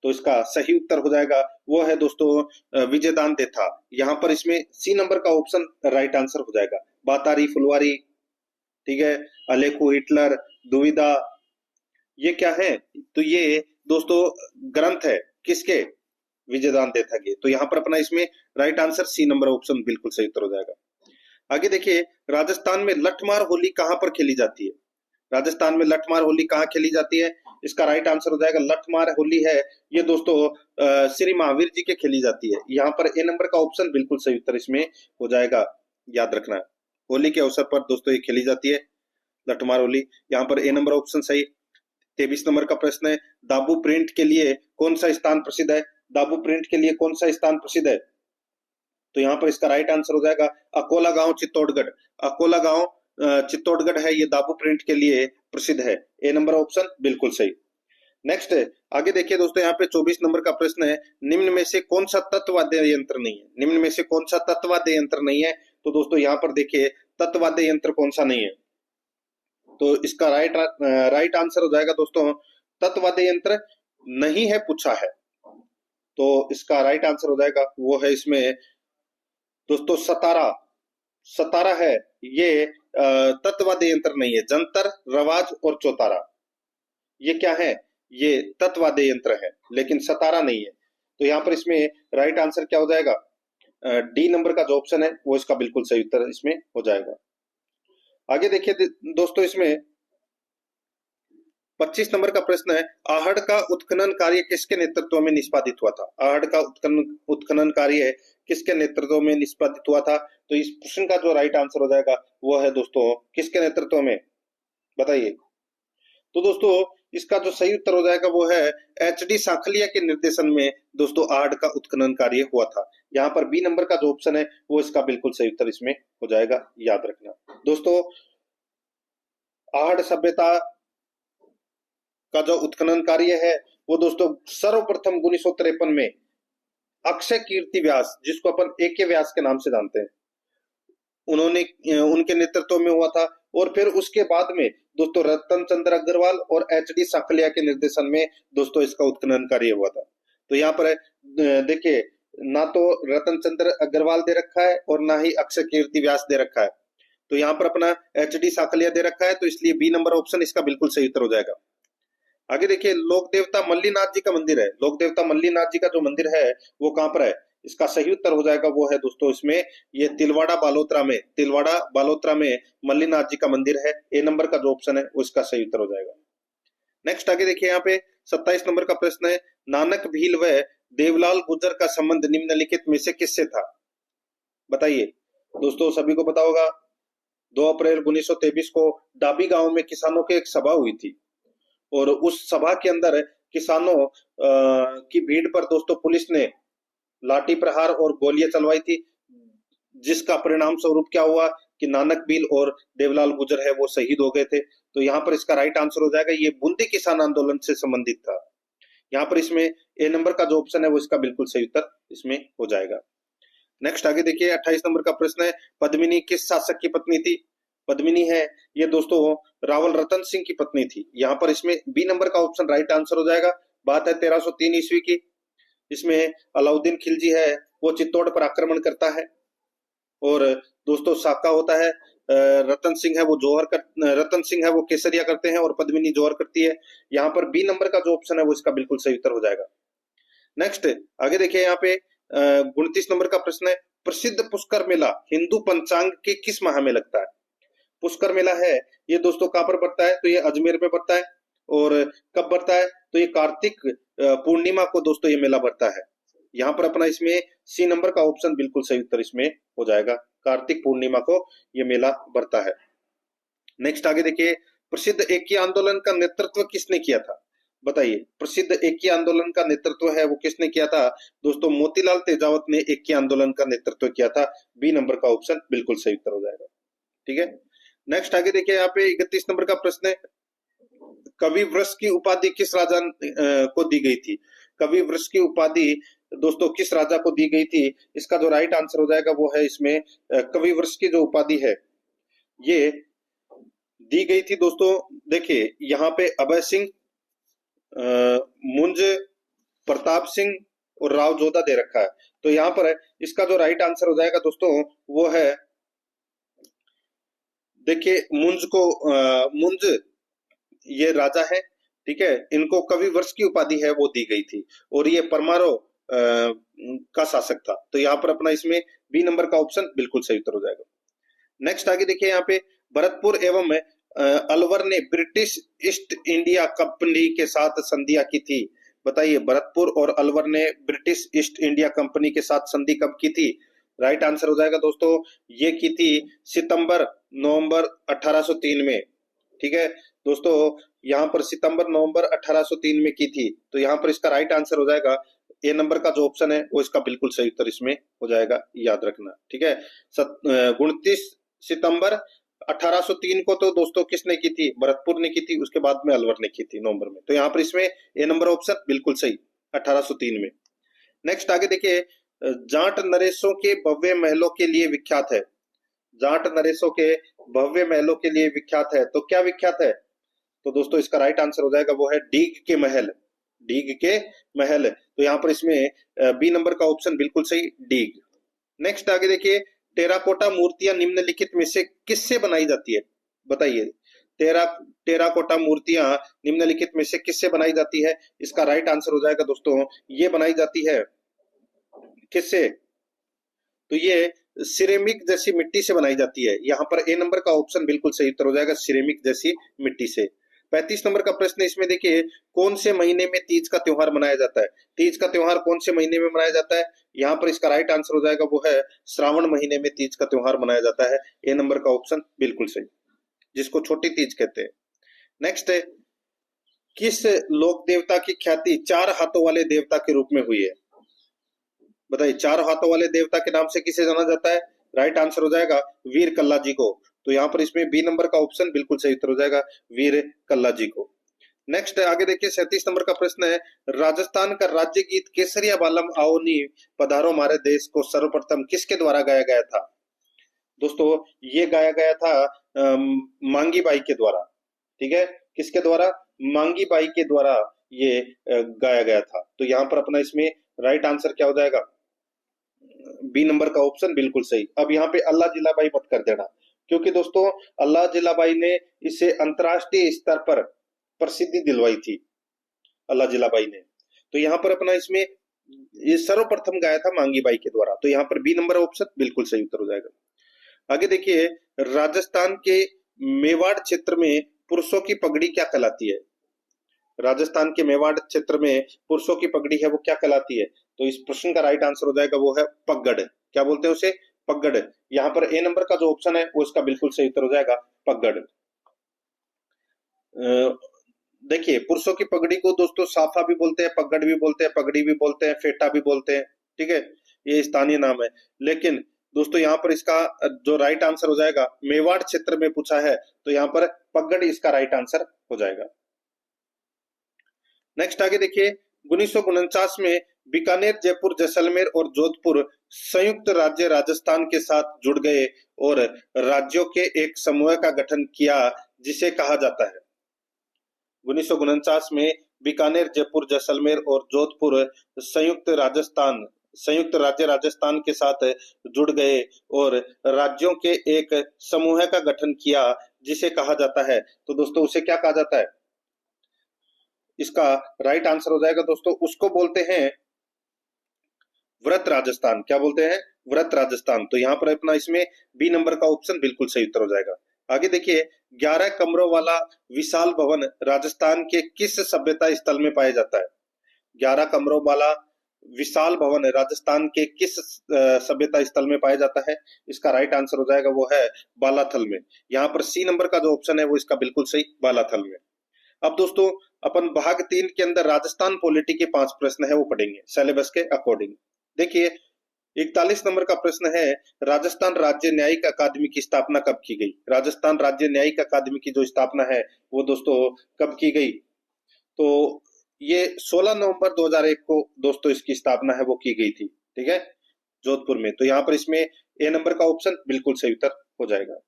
तो इसका सही उत्तर हो जाएगा, वो है दोस्तों विजयदान देथा। यहाँ पर इसमें सी नंबर का ऑप्शन राइट आंसर हो जाएगा। बातारी फुलवारी, ठीक है, अलेखू हिटलर, दुविधा, ये क्या है? तो ये दोस्तों ग्रंथ है किसके? विजयदान देथा के। तो यहाँ पर अपना इसमें right answer C number option बिल्कुल सही उत्तर हो जाएगा। आगे देखिए, राजस्थान में लठमार होली कहां पर खेली जाती है? राजस्थान में लठमार होली कहां खेली जाती है? इसका राइट आंसर हो जाएगा, लठमार होली है ये दोस्तों श्री महावीर जी के खेली जाती है। यहाँ पर ए नंबर का ऑप्शन बिल्कुल सही उत्तर इसमें हो जाएगा, याद रखना है। होली के अवसर पर दोस्तों ये खेली जाती है लठमार होली। यहाँ पर ए नंबर ऑप्शन सही। 23 नंबर का प्रश्न है, दाबू प्रिंट के लिए कौन सा स्थान प्रसिद्ध है? दाबू प्रिंट के लिए कौन सा स्थान प्रसिद्ध है? तो यहाँ पर इसका राइट आंसर हो जाएगा अकोला गांव चित्तौड़गढ़। अकोला गांव चित्तौड़गढ़ है, ये दाबू प्रिंट के लिए प्रसिद्ध है। ए नंबर ऑप्शन बिल्कुल सही। नेक्स्ट आगे देखिए दोस्तों, यहाँ पे 24 नंबर का प्रश्न है, निम्न में से कौन सा तत्वाद्य यंत्र नहीं है? निम्न में से कौन सा तत्वाद्य यंत्र नहीं है? तो दोस्तों यहाँ पर देखिए तत्वाद्य यंत्र कौन सा नहीं है? तो इसका राइट आंसर हो जाएगा दोस्तों, तत्वाद्य यंत्र नहीं है पूछा है, तो इसका राइट आंसर हो जाएगा वो है इसमें दोस्तों सतारा। सतारा है ये तत्वादी यंत्र नहीं है। जंतर, रवाज और चौतारा ये क्या है? ये तत्वादी यंत्र है, लेकिन सतारा नहीं है। तो यहाँ पर इसमें राइट आंसर क्या हो जाएगा? डी नंबर का जो ऑप्शन है वो इसका बिल्कुल सही उत्तर इसमें हो जाएगा। आगे देखिए दोस्तों, इसमें 25 नंबर का प्रश्न है, आहड़ का उत्खनन कार्य किसके नेतृत्व में निष्पादित हुआ था? आहड़ का उत्खनन कार्य किसके नेतृत्व में निष्पादित हुआ था? तो इस प्रश्न का जो राइट आंसर हो जाएगा वो है दोस्तों किसके नेतृत्व में, बताइए। तो दोस्तों इसका जो सही उत्तर हो जाएगा वो है एच.डी. सांखलिया के निर्देशन में दोस्तों आहड़ का उत्खनन कार्य हुआ था। यहाँ पर बी नंबर का जो ऑप्शन है वो इसका बिल्कुल सही उत्तर इसमें हो जाएगा, याद रखना। दोस्तों आहड़ सभ्यता का जो उत्खनन कार्य है वो दोस्तों सर्वप्रथम 1953 में अक्षय कीर्ति व्यास, जिसको अपन ए.के. व्यास के नाम से जानते हैं, उनके नेतृत्व में हुआ था। और फिर उसके बाद में दोस्तों रतन चंद्र अग्रवाल और एच.डी. सांखलिया के निर्देशन में दोस्तों इसका उत्खनन कार्य हुआ था। तो यहाँ पर देखिए, ना तो रतन चंद्र अग्रवाल दे रखा है और ना ही अक्षय कीर्ति व्यास दे रखा है। तो यहाँ पर अपना एच.डी. सांखलिया दे रखा है, तो इसलिए बी नंबर ऑप्शन इसका बिल्कुल सही उत्तर हो जाएगा। आगे देखिए, लोक देवता मल्लीनाथ जी का मंदिर है। लोक देवता मल्लीनाथ जी का जो मंदिर है वो कहाँ पर है? इसका सही उत्तर हो जाएगा वो है दोस्तों इसमें ये तिलवाड़ा बालोतरा में मल्लीनाथ जी का मंदिर है। ए नंबर का जो ऑप्शन है वो इसका सही उत्तर हो जाएगा। नेक्स्ट आगे देखिए, यहाँ पे 27 नंबर का प्रश्न है, नानक भील व देवलाल गुर्जर का संबंध निम्नलिखित में से किससे था? बताइए। दोस्तों सभी को पता होगा 2 अप्रैल 1923 को डाबी गांव में किसानों की एक सभा हुई थी और उस सभा के अंदर किसानों की भीड़ पर दोस्तों पुलिस ने लाठी प्रहार और गोलियां चलवाई थी, जिसका परिणाम स्वरूप क्या हुआ कि नानक भील और देवलाल गुर्जर है वो शहीद हो गए थे। तो यहाँ पर इसका राइट आंसर हो जाएगा, ये बूंदी किसान आंदोलन से संबंधित था। यहाँ पर इसमें ए नंबर का जो ऑप्शन है वो इसका बिल्कुल सही उत्तर इसमें हो जाएगा। नेक्स्ट आगे देखिए, 28 नंबर का प्रश्न है, पद्मिनी किस शासक की पत्नी थी? पद्मिनी है ये दोस्तों रावल रतन सिंह की पत्नी थी। यहाँ पर इसमें बी नंबर का ऑप्शन राइट आंसर हो जाएगा। बात है 1303 ईस्वी की। इसमें अलाउद्दीन खिलजी है वो चित्तौड़ पर आक्रमण करता है और दोस्तों साका होता है, रतन सिंह है वो केसरिया करते हैं और पद्मिनी जौहर करती है। यहाँ पर बी नंबर का जो ऑप्शन है वो इसका बिल्कुल सही उत्तर हो जाएगा। नेक्स्ट आगे देखिए, यहाँ पे 29 नंबर का प्रश्न है, प्रसिद्ध पुष्कर मेला हिंदू पंचांग के किस माह में लगता है? पुष्कर मेला है ये दोस्तों कहां पर पड़ता है? तो ये अजमेर में पड़ता है। और कब पड़ता है? तो ये कार्तिक पूर्णिमा को दोस्तों ये मेला पड़ता है। यहाँ पर अपना इसमें सी नंबर का ऑप्शन बिल्कुल सही उत्तर इसमें हो जाएगा, कार्तिक पूर्णिमा को ये मेला पड़ता है। नेक्स्ट आगे देखिए, प्रसिद्ध एकी आंदोलन का नेतृत्व किसने किया था? बताइए। प्रसिद्ध एकी आंदोलन का नेतृत्व है वो किसने किया था? दोस्तों मोतीलाल तेजावत ने एकी आंदोलन का नेतृत्व किया था। बी नंबर का ऑप्शन बिल्कुल सही उत्तर हो जाएगा। ठीक है। नेक्स्ट आगे देखिए, यहाँ पे 31 नंबर का प्रश्न है, कवि वृष की उपाधि किस राजा को दी गई थी? कवि वृष की उपाधि दोस्तों किस राजा को दी गई थी? इसका जो राइट आंसर हो जाएगा वो है इसमें कवि वृष की जो उपाधि है ये दी गई थी दोस्तों। देखिए यहाँ पे अभय सिंह, मुंज, प्रताप सिंह और राव जोधा दे रखा है। तो यहाँ पर इसका जो राइट आंसर हो जाएगा दोस्तों वो है, देखिए मुंज ये राजा है, ठीक है, इनको कवि वृष की उपाधि है वो दी गई थी और ये परमारो का शासक था। तो यहाँ पर अपना इसमें बी नंबर का ऑप्शन बिल्कुल सही उत्तर हो जाएगा। नेक्स्ट आगे देखिए, यहाँ पे भरतपुर एवं अलवर ने ब्रिटिश ईस्ट इंडिया कंपनी के साथ संधियां की थी। बताइए, भरतपुर और अलवर ने ब्रिटिश ईस्ट इंडिया कंपनी के साथ संधि कब की थी? राइट आंसर हो जाएगा दोस्तों, ये की थी सितंबर नवंबर 1803 में। ठीक है दोस्तों, यहाँ पर सितंबर नवंबर 1803 में की थी। तो यहाँ पर इसका राइट आंसर हो जाएगा ए नंबर का जो ऑप्शन है वो इसका बिल्कुल सही उत्तर इसमें हो जाएगा, याद रखना। ठीक है, 29 सितंबर 1803 को तो दोस्तों किसने की थी? भरतपुर ने की थी, उसके बाद में अलवर ने की थी नवंबर में। तो यहाँ पर इसमें ए नंबर ऑप्शन बिल्कुल सही 1803 में। नेक्स्ट आगे देखिए, जाट नरेशों के भव्य महलों के लिए विख्यात है। जाट नरेशों के भव्य महलों के लिए विख्यात है, तो क्या विख्यात है? तो दोस्तों इसका राइट आंसर हो जाएगा वो है डीग के महल। डीग के महल, तो यहाँ पर इसमें बी नंबर का ऑप्शन बिल्कुल सही, डीग। नेक्स्ट आगे देखिए, टेराकोटा मूर्तियां निम्नलिखित में से किससे बनाई जाती है? बताइए, टेराकोटा मूर्तियां निम्नलिखित में से किससे बनाई जाती है? इसका राइट आंसर हो जाएगा दोस्तों, ये बनाई जाती है किससे? तो ये सिरेमिक जैसी मिट्टी से बनाई जाती है। यहाँ पर ए नंबर का ऑप्शन बिल्कुल सही उत्तर हो जाएगा, सिरेमिक जैसी मिट्टी से। 35 नंबर का प्रश्न इसमें देखिए, कौन से महीने में तीज का त्योहार मनाया जाता है? तीज का त्योहार कौन से महीने में मनाया जाता है? यहाँ पर इसका राइट आंसर हो जाएगा, वो है श्रावण महीने में तीज का त्योहार मनाया जाता है। ए नंबर का ऑप्शन बिल्कुल सही, जिसको छोटी तीज कहते हैं। नेक्स्ट है, किस लोक देवता की ख्याति 4 हाथों वाले देवता के रूप में हुई है? बताइए, 4 हाथों वाले देवता के नाम से किसे जाना जाता है? राइट आंसर हो जाएगा वीर कल्ला जी को। तो यहाँ पर इसमें बी नंबर का ऑप्शन बिल्कुल सही उत्तर हो जाएगा, वीर कल्ला जी को। नेक्स्ट आगे देखिए, 37 नंबर का प्रश्न है, राजस्थान का राज्य गीत केसरिया बालम आओनी पधारो हमारे देश को सर्वप्रथम किसके द्वारा गाया गया था? दोस्तों ये गाया गया था मांगी बाई के द्वारा। ठीक है, किसके द्वारा? मांगी बाई के द्वारा ये गाया गया था। तो यहाँ पर अपना इसमें राइट आंसर क्या हो जाएगा? बी नंबर का ऑप्शन बिल्कुल सही। अब यहाँ पे अल्लाह जिलाबाई मत कर देना, क्योंकि दोस्तों अल्लाह जिलाबाई ने इसे अंतरराष्ट्रीय स्तर पर प्रसिद्धि दिलवाई थी, अल्लाह जिलाबाई ने। तो यहाँ पर अपना इसमें ये सर्वप्रथम गाया था मांगी बाई के द्वारा। तो यहाँ पर बी नंबर ऑप्शन बिल्कुल सही उत्तर हो जाएगा। आगे देखिए, राजस्थान के मेवाड़ क्षेत्र में पुरुषों की पगड़ी क्या कहलाती है? राजस्थान के मेवाड़ क्षेत्र में पुरुषों की पगड़ी है वो क्या कहलाती है? तो इस प्रश्न का राइट आंसर हो जाएगा, वो है पगड़। क्या बोलते हैं उसे? पगड़। यहाँ पर ए नंबर का जो ऑप्शन है वो इसका बिल्कुल सही उत्तर हो जाएगा, पगड़। देखिए, पुरुषों की पगड़ी को दोस्तों साफा भी बोलते हैं, पगड़ भी बोलते हैं, पगड़ी भी बोलते हैं, फेटा भी बोलते हैं। ठीक है, ये स्थानीय नाम है। लेकिन दोस्तों यहाँ पर इसका जो राइट आंसर हो जाएगा, मेवाड़ क्षेत्र में पूछा है तो यहाँ पर पगड़ इसका राइट आंसर हो जाएगा। नेक्स्ट आगे देखिए, 1949 में बीकानेर, जयपुर, जैसलमेर और जोधपुर संयुक्त राज्य राजस्थान के साथ जुड़ गए और राज्यों के एक समूह का गठन किया, जिसे कहा जाता है। 1949 में बीकानेर, जयपुर, जैसलमेर और जोधपुर संयुक्त राज्य राजस्थान के साथ जुड़ गए और राज्यों के एक समूह का गठन किया, जिसे कहा जाता है। तो दोस्तों उसे क्या कहा जाता है? इसका राइट आंसर हो जाएगा दोस्तों, उसको बोलते हैं व्रत राजस्थान। क्या बोलते हैं? व्रत राजस्थान। तो यहाँ पर अपना इसमें बी नंबर का ऑप्शन बिल्कुल सही उत्तर हो जाएगा। आगे देखिए, 11 कमरों वाला विशाल भवन राजस्थान के किस सभ्यता स्थल में पाया जाता है? 11 कमरों वाला विशाल भवन राजस्थान के किस सभ्यता स्थल में पाया जाता है? इसका राइट आंसर हो जाएगा, वो है बालाथल में। यहाँ पर सी नंबर का जो ऑप्शन है वो इसका बिल्कुल सही, बालाथल में। अब दोस्तों अपन भाग 3 के अंदर राजस्थान पॉलिटी के 5 प्रश्न है वो पढ़ेंगे सिलेबस के अकॉर्डिंग। देखिए, 41 नंबर का प्रश्न है, राजस्थान राज्य न्यायिक अकादमी की स्थापना कब की गई? राजस्थान राज्य न्यायिक अकादमी की जो स्थापना है वो दोस्तों कब की गई? तो ये 16 नवंबर 2001 को दोस्तों इसकी स्थापना है वो की गई थी। ठीक है, जोधपुर में। तो यहाँ पर इसमें ए नंबर का ऑप्शन बिल्कुल सही उत्तर हो जाएगा।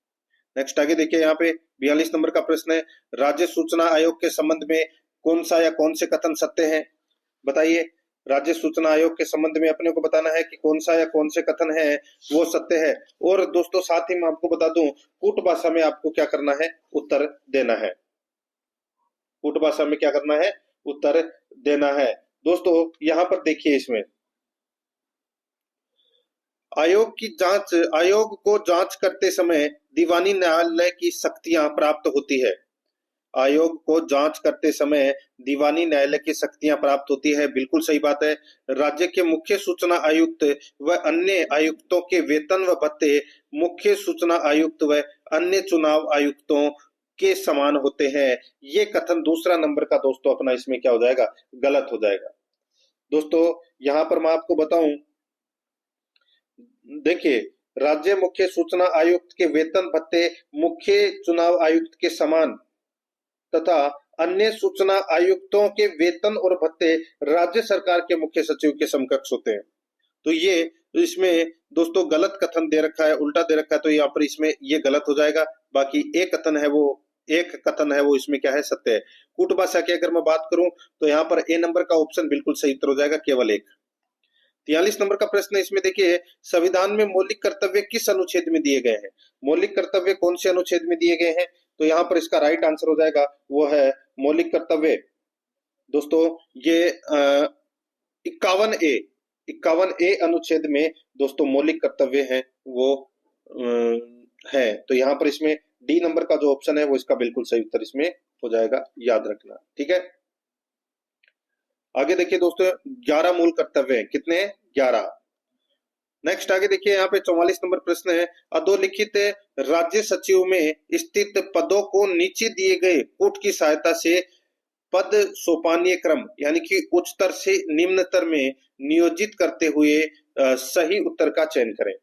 नेक्स्ट आगे देखिए, यहाँ पे 42 नंबर का प्रश्न है, राज्य सूचना आयोग के संबंध में कौन सा या कौन से कथन सत्य हैं? बताइए, राज्य सूचना आयोग के संबंध में अपने को बताना है कि कौन सा या कौन से कथन है वो सत्य है। और दोस्तों साथ ही मैं आपको बता दूं, कूट भाषा में आपको क्या करना है? उत्तर देना है। कूट भाषा में क्या करना है? उत्तर देना है। दोस्तों यहाँ पर देखिए, इसमें आयोग को जांच करते समय दीवानी न्यायालय की शक्तियां प्राप्त होती है। आयोग को जांच करते समय दीवानी न्यायालय की शक्तियां प्राप्त होती है, बिल्कुल सही बात है। राज्य के मुख्य सूचना आयुक्त व अन्य आयुक्तों के वेतन व भत्ते मुख्य सूचना आयुक्त व अन्य चुनाव आयुक्तों के समान होते हैं। ये कथन दूसरा नंबर का दोस्तों अपना इसमें क्या हो जाएगा? गलत हो जाएगा। दोस्तों यहाँ पर मैं आपको बताऊं, देखिए, राज्य मुख्य सूचना आयुक्त के वेतन भत्ते मुख्य चुनाव आयुक्त के समान तथा अन्य सूचना आयुक्तों के वेतन और भत्ते राज्य सरकार के मुख्य सचिव के समकक्ष होते हैं। तो ये इसमें दोस्तों गलत कथन दे रखा है, उल्टा दे रखा है। तो यहाँ पर इसमें ये गलत हो जाएगा। बाकी एक कथन है वो इसमें क्या है? सत्य है। कूट भाषा की अगर मैं बात करूं तो यहाँ पर ए नंबर का ऑप्शन बिल्कुल सही उत्तर हो जाएगा, केवल एक। 43 नंबर का प्रश्न है, इसमें देखिए संविधान में मौलिक कर्तव्य किस अनुच्छेद में दिए गए हैं? मौलिक कर्तव्य कौन से अनुच्छेद में दिए गए हैं? तो यहाँ पर इसका राइट आंसर हो जाएगा वो है मौलिक कर्तव्य दोस्तों ये 51A अनुच्छेद में दोस्तों मौलिक कर्तव्य है वो है। तो यहाँ पर इसमें डी नंबर का जो ऑप्शन है वो इसका बिल्कुल सही उत्तर इसमें हो जाएगा, याद रखना। ठीक है, आगे देखिए दोस्तों 11 मूल कर्तव्य हैं, कितने हैं? 11। नेक्स्ट आगे देखिए यहाँ पे 44 नंबर प्रश्न है, अधोलिखित राज्य सचिव में स्थित पदों को नीचे दिए गए पुट की सहायता से पद सोपानीय क्रम यानी कि उच्चतर से निम्नतर में नियोजित करते हुए सही उत्तर का चयन करें।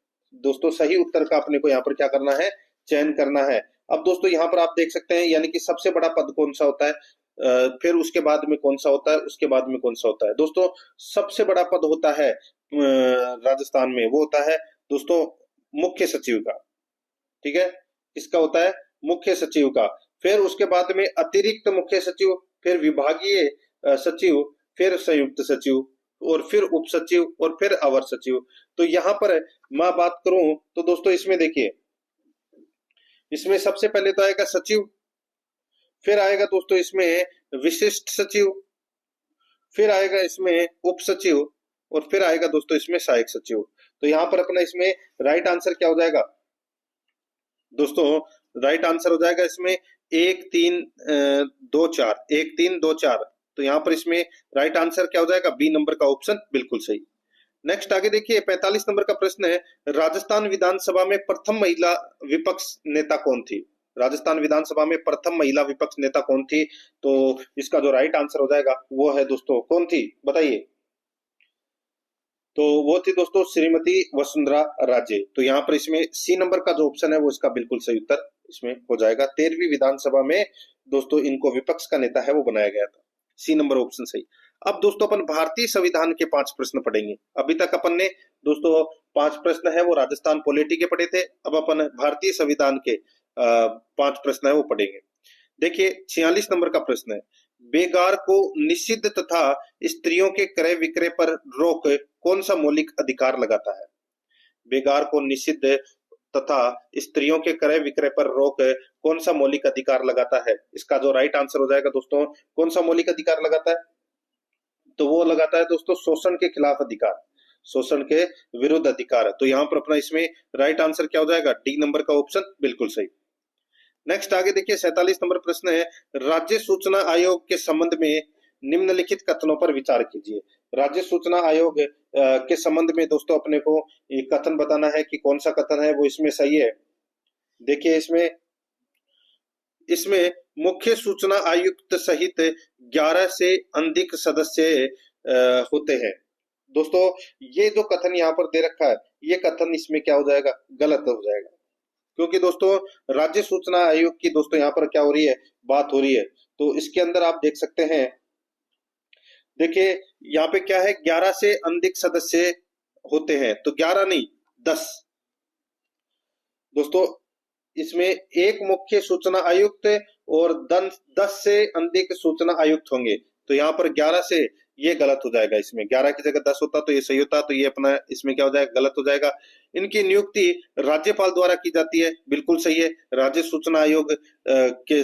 दोस्तों सही उत्तर का अपने को यहाँ पर क्या करना है? चयन करना है। अब दोस्तों यहाँ पर आप देख सकते हैं यानी कि सबसे बड़ा पद कौन सा होता है, फिर उसके बाद में कौन सा होता है, उसके बाद में कौन सा होता है। दोस्तों सबसे बड़ा पद होता है राजस्थान में, वो होता है दोस्तों मुख्य सचिव का। ठीक है, इसका होता है मुख्य सचिव का। फिर उसके बाद में अतिरिक्त मुख्य सचिव, फिर विभागीय सचिव, फिर संयुक्त सचिव, और फिर उप सचिव, और फिर अवर सचिव। तो यहाँ पर मैं बात करूं तो दोस्तों इसमें देखिए, इसमें सबसे पहले तो आएगा सचिव, फिर आएगा दोस्तों इसमें विशिष्ट सचिव, फिर आएगा इसमें उप सचिव, और फिर आएगा दोस्तों इसमें सहायक सचिव। तो यहाँ पर अपना इसमें राइट आंसर क्या हो जाएगा दोस्तों? राइट आंसर हो जाएगा इसमें 1 3 2 4, 1 3 2 4। तो यहाँ पर इसमें राइट आंसर क्या हो जाएगा? बी नंबर का ऑप्शन बिल्कुल सही। नेक्स्ट आगे देखिए 45 नंबर का प्रश्न है, राजस्थान विधानसभा में प्रथम महिला विपक्ष नेता कौन थी? राजस्थान विधानसभा में प्रथम महिला विपक्ष नेता कौन थी? तो इसका जो राइट आंसर हो जाएगा वो है दोस्तों, कौन थी बताइए? तो वो थी दोस्तों श्रीमती वसुंधरा राजे। तो यहाँ पर इसमें सी नंबर का जो ऑप्शन है वो इसका बिल्कुल सही उत्तर इसमें हो जाएगा। 13वीं विधानसभा में दोस्तों इनको विपक्ष का नेता है वो बनाया गया था, सी नंबर ऑप्शन सही। अब दोस्तों अपन भारतीय संविधान के 5 प्रश्न पढ़ेंगे। अभी तक अपन ने दोस्तों 5 प्रश्न है वो राजस्थान पॉलिटी के पढ़े थे, अब अपन भारतीय संविधान के 5 प्रश्न है वो पढ़ेंगे। देखिए 46 नंबर का प्रश्न है, बेगार को निषिद्ध तथा स्त्रियों के क्रय विक्रय पर रोक कौन सा मौलिक अधिकार लगाता है? बेगार को निषिद्ध तथा स्त्रियों के क्रय विक्रय पर रोक कौन सा मौलिक अधिकार लगाता है? इसका जो राइट आंसर हो जाएगा दोस्तों, कौन सा मौलिक अधिकार लगाता है? तो वो लगाता है दोस्तों शोषण के खिलाफ अधिकार, शोषण के विरुद्ध अधिकार। तो यहाँ पर अपना इसमें राइट आंसर क्या हो जाएगा? डी नंबर का ऑप्शन बिल्कुल सही। नेक्स्ट आगे देखिए 47 नंबर प्रश्न है, राज्य सूचना आयोग के संबंध में निम्नलिखित कथनों पर विचार कीजिए। राज्य सूचना आयोग के संबंध में दोस्तों अपने को एक कथन बताना है कि कौन सा कथन है वो इसमें सही है। देखिए इसमें मुख्य सूचना आयुक्त सहित 11 से अधिक सदस्य होते हैं। दोस्तों ये जो कथन यहाँ पर दे रखा है ये कथन इसमें क्या हो जाएगा? गलत हो जाएगा, क्योंकि दोस्तों राज्य सूचना आयोग की दोस्तों यहाँ पर क्या हो रही है? बात हो रही है। तो इसके अंदर आप देख सकते हैं, देखिए यहाँ पे क्या है? 11 से अधिक सदस्य होते हैं, तो 11 नहीं 10 दोस्तों। इसमें एक मुख्य सूचना आयुक्त और 10 से अधिक सूचना आयुक्त होंगे। तो यहाँ पर 11 से ये गलत हो जाएगा, इसमें 11 की जगह 10 होता तो ये सही होता, तो ये अपना इसमें क्या हो जाएगा? गलत हो जाएगा। इनकी नियुक्ति राज्यपाल द्वारा की जाती है, बिल्कुल सही है। राज्य सूचना आयोग के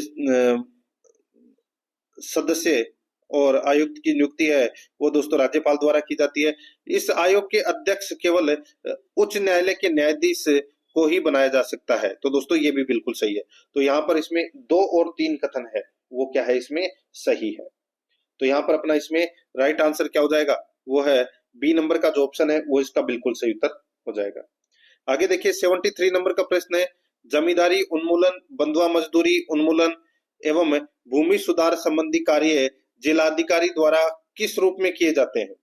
सदस्य और आयुक्त की नियुक्ति है वो दोस्तों राज्यपाल द्वारा की जाती है। इस आयोग के अध्यक्ष केवल उच्च न्यायालय के न्यायाधीश को ही बनाया जा सकता है। तो दोस्तों ये भी बिल्कुल सही है। तो यहाँ पर इसमें 2 और 3 कथन है वो क्या है? इसमें सही है। तो यहाँ पर अपना इसमें राइट आंसर क्या हो जाएगा? वो है बी नंबर का जो ऑप्शन है वो इसका बिल्कुल सही उत्तर हो जाएगा। आगे देखिए 73 नंबर का प्रश्न है, जमींदारी उन्मूलन, बंधुआ मजदूरी उन्मूलन एवं भूमि सुधार संबंधी कार्य जिलाधिकारी द्वारा किस रूप में किए जाते हैं?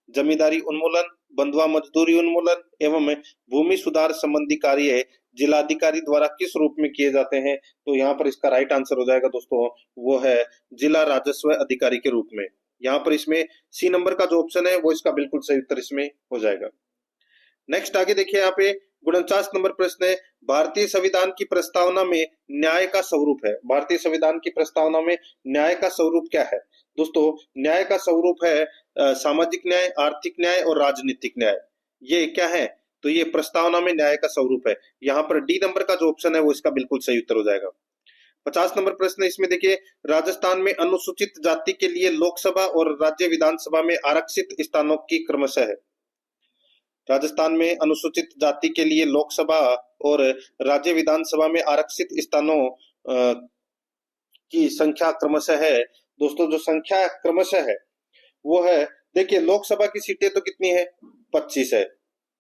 जमींदारी उन्मूलन, बंधुआ मजदूरी उन्मूलन एवं भूमि सुधार संबंधी कार्य जिलाधिकारी द्वारा किस रूप में किए जाते हैं? तो यहाँ पर इसका राइट आंसर हो जाएगा दोस्तों, वो है जिला राजस्व अधिकारी के रूप में। यहाँ पर इसमें सी नंबर का जो ऑप्शन है वो इसका बिल्कुल सही उत्तर इसमें हो जाएगा। नेक्स्ट आगे देखिए यहाँ पे 49 नंबर प्रश्न है, भारतीय संविधान की प्रस्तावना में न्याय का स्वरूप है। भारतीय संविधान की प्रस्तावना में न्याय का स्वरूप क्या है? दोस्तों न्याय का स्वरूप है सामाजिक न्याय, आर्थिक न्याय और राजनीतिक न्याय। ये क्या है? तो ये प्रस्तावना में न्याय का स्वरूप है। यहाँ पर डी नंबर का जो ऑप्शन है वो इसका बिल्कुल सही उत्तर हो जाएगा। 50 नंबर प्रश्न इसमें देखिए, राजस्थान में अनुसूचित जाति के लिए लोकसभा और राज्य विधानसभा में आरक्षित स्थानों की क्रमशः है। राजस्थान में अनुसूचित जाति के लिए लोकसभा और राज्य विधानसभा में आरक्षित स्थानों की संख्या क्रमशः है। दोस्तों जो संख्या क्रमशः है वो है, देखिए लोकसभा की सीटें तो कितनी है? 25 है,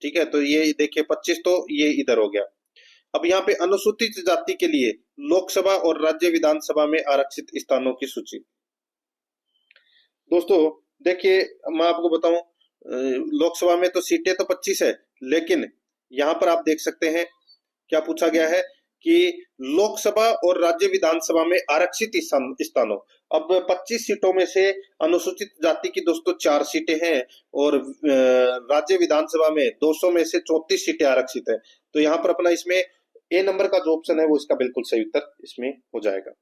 ठीक है। तो ये देखिए 25, तो ये इधर हो गया। अब यहाँ पे अनुसूचित जाति के लिए लोकसभा और राज्य विधानसभा में आरक्षित स्थानों की सूची। दोस्तों देखिए मैं आपको बताऊं, लोकसभा में तो सीटें तो 25 है, लेकिन यहाँ पर आप देख सकते हैं क्या पूछा गया है कि लोकसभा और राज्य विधानसभा में आरक्षित स्थानों। अब 25 सीटों में से अनुसूचित जाति की दोस्तों 4 सीटें हैं और राज्य विधानसभा में 200 में से 34 सीटें आरक्षित है। तो यहाँ पर अपना इसमें ए नंबर का जो ऑप्शन है वो इसका बिल्कुल सही उत्तर इसमें हो जाएगा।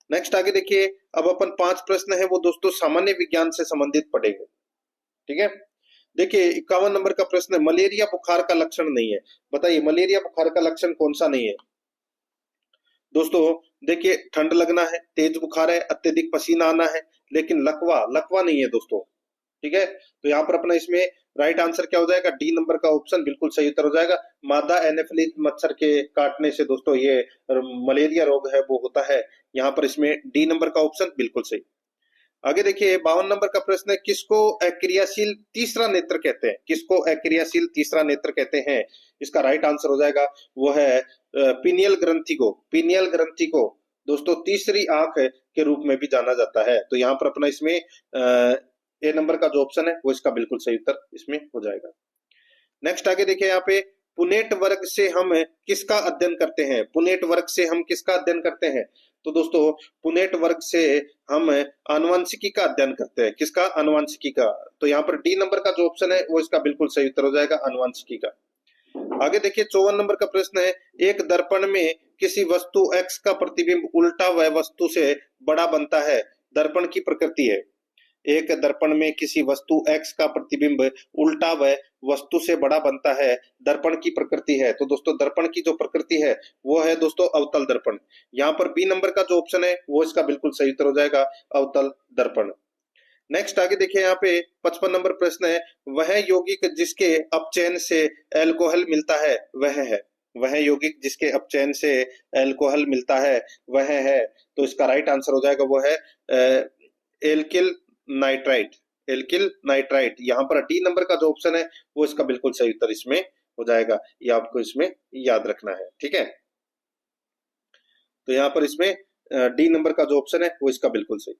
नेक्स्ट आगे देखिए, अब अपन 5 प्रश्न है वो दोस्तों सामान्य विज्ञान से संबंधित पढ़ेंगे, ठीक है। देखिए 51 नंबर का प्रश्न है, मलेरिया बुखार का लक्षण नहीं है। बताइए मलेरिया बुखार का लक्षण कौन सा नहीं है? दोस्तों देखिए ठंड लगना है, तेज बुखार है, अत्यधिक पसीना आना है, लेकिन लकवा नहीं है दोस्तों, ठीक है। तो यहाँ पर अपना इसमें राइट आंसर क्या हो जाएगा? डी नंबर का ऑप्शन बिल्कुल सही उत्तर हो जाएगा। मादा एनोफिलीज मच्छर के काटने से दोस्तों ये मलेरिया रोग है वो होता है। यहाँ पर इसमें डी नंबर का ऑप्शन बिल्कुल सही। आगे देखिए 52 नंबर का प्रश्न है, किसको अक्रियाशील तीसरा नेत्र कहते हैं? किसको अक्रियाशील तीसरा नेत्र कहते हैं? इसका राइट आंसर हो जाएगा वो है पीनियल ग्रंथि को। पीनियल ग्रंथि को दोस्तों तीसरी आंख के रूप में भी जाना जाता है। तो यहाँ पर अपना इसमें ए नंबर का जो ऑप्शन है वो इसका बिल्कुल सही उत्तर इसमें हो जाएगा। नेक्स्ट आगे देखिए, यहाँ पे पुनेट वर्ग से हम किसका अध्ययन करते हैं? पुनेट वर्ग से हम किसका अध्ययन करते हैं? तो दोस्तों पुनेट वर्ग से हम आनुवंशिकी का अध्ययन करते हैं। किसका? आनुवंशिकी का। तो यहाँ पर डी नंबर का जो ऑप्शन है वो इसका बिल्कुल सही उत्तर हो जाएगा, आनुवंशिकी का। आगे देखिए 54 नंबर का प्रश्न है, एक दर्पण में किसी वस्तु X का प्रतिबिंब उल्टा व वस्तु से बड़ा बनता है, दर्पण की प्रकृति है। एक दर्पण में किसी वस्तु X का प्रतिबिंब उल्टा व वस्तु से बड़ा बनता है, दर्पण की प्रकृति है। तो दोस्तों दर्पण की जो प्रकृति है वो है दोस्तों अवतल दर्पण। यहाँ पर बी नंबर का जो ऑप्शन है वो इसका बिल्कुल सही उत्तर हो जाएगा, अवतल दर्पण। नेक्स्ट आगे देखिए, यहाँ पे 55 नंबर प्रश्न है, वह यौगिक जिसके अपचयन से अल्कोहल मिलता है वह है। वह यौगिक जिसके अपचयन से अल्कोहल मिलता है वह है। तो इसका राइट आंसर हो जाएगा वो है एल्किल नाइट्राइट। Alkyl nitrite. यहाँ पर डी नंबर का जो ऑप्शन है वो इसका बिल्कुल सही उत्तर इसमें हो जाएगा। ये आपको इसमें याद रखना है, ठीक है। तो यहाँ पर इसमें डी नंबर का जो ऑप्शन है वो इसका बिल्कुल सही।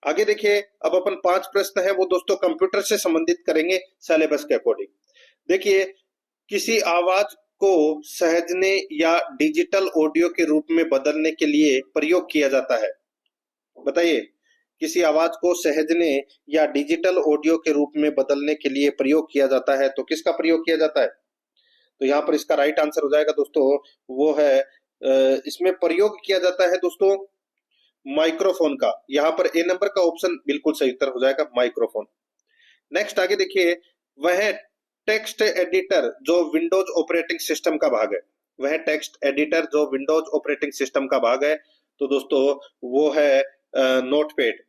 आगे देखिए, अब अपन 5 प्रश्न है वो दोस्तों कंप्यूटर से संबंधित करेंगे सिलेबस के अकॉर्डिंग। देखिए किसी आवाज को सहेजने या डिजिटल ऑडियो के रूप में बदलने के लिए प्रयोग किया जाता है। बताइए किसी आवाज को सहेजने या डिजिटल ऑडियो के रूप में बदलने के लिए प्रयोग किया जाता है, तो किसका प्रयोग किया जाता है? तो यहाँ पर इसका राइट आंसर हो जाएगा दोस्तों वो है इसमें प्रयोग किया जाता है दोस्तों माइक्रोफोन का। यहाँ पर ए नंबर का ऑप्शन बिल्कुल सही उत्तर हो जाएगा, माइक्रोफोन। नेक्स्ट आगे देखिए, वह टेक्स्ट एडिटर जो विंडोज ऑपरेटिंग सिस्टम का भाग है। वह टेक्स्ट एडिटर जो विंडोज ऑपरेटिंग सिस्टम का भाग है, तो दोस्तों वो है नोटपैड।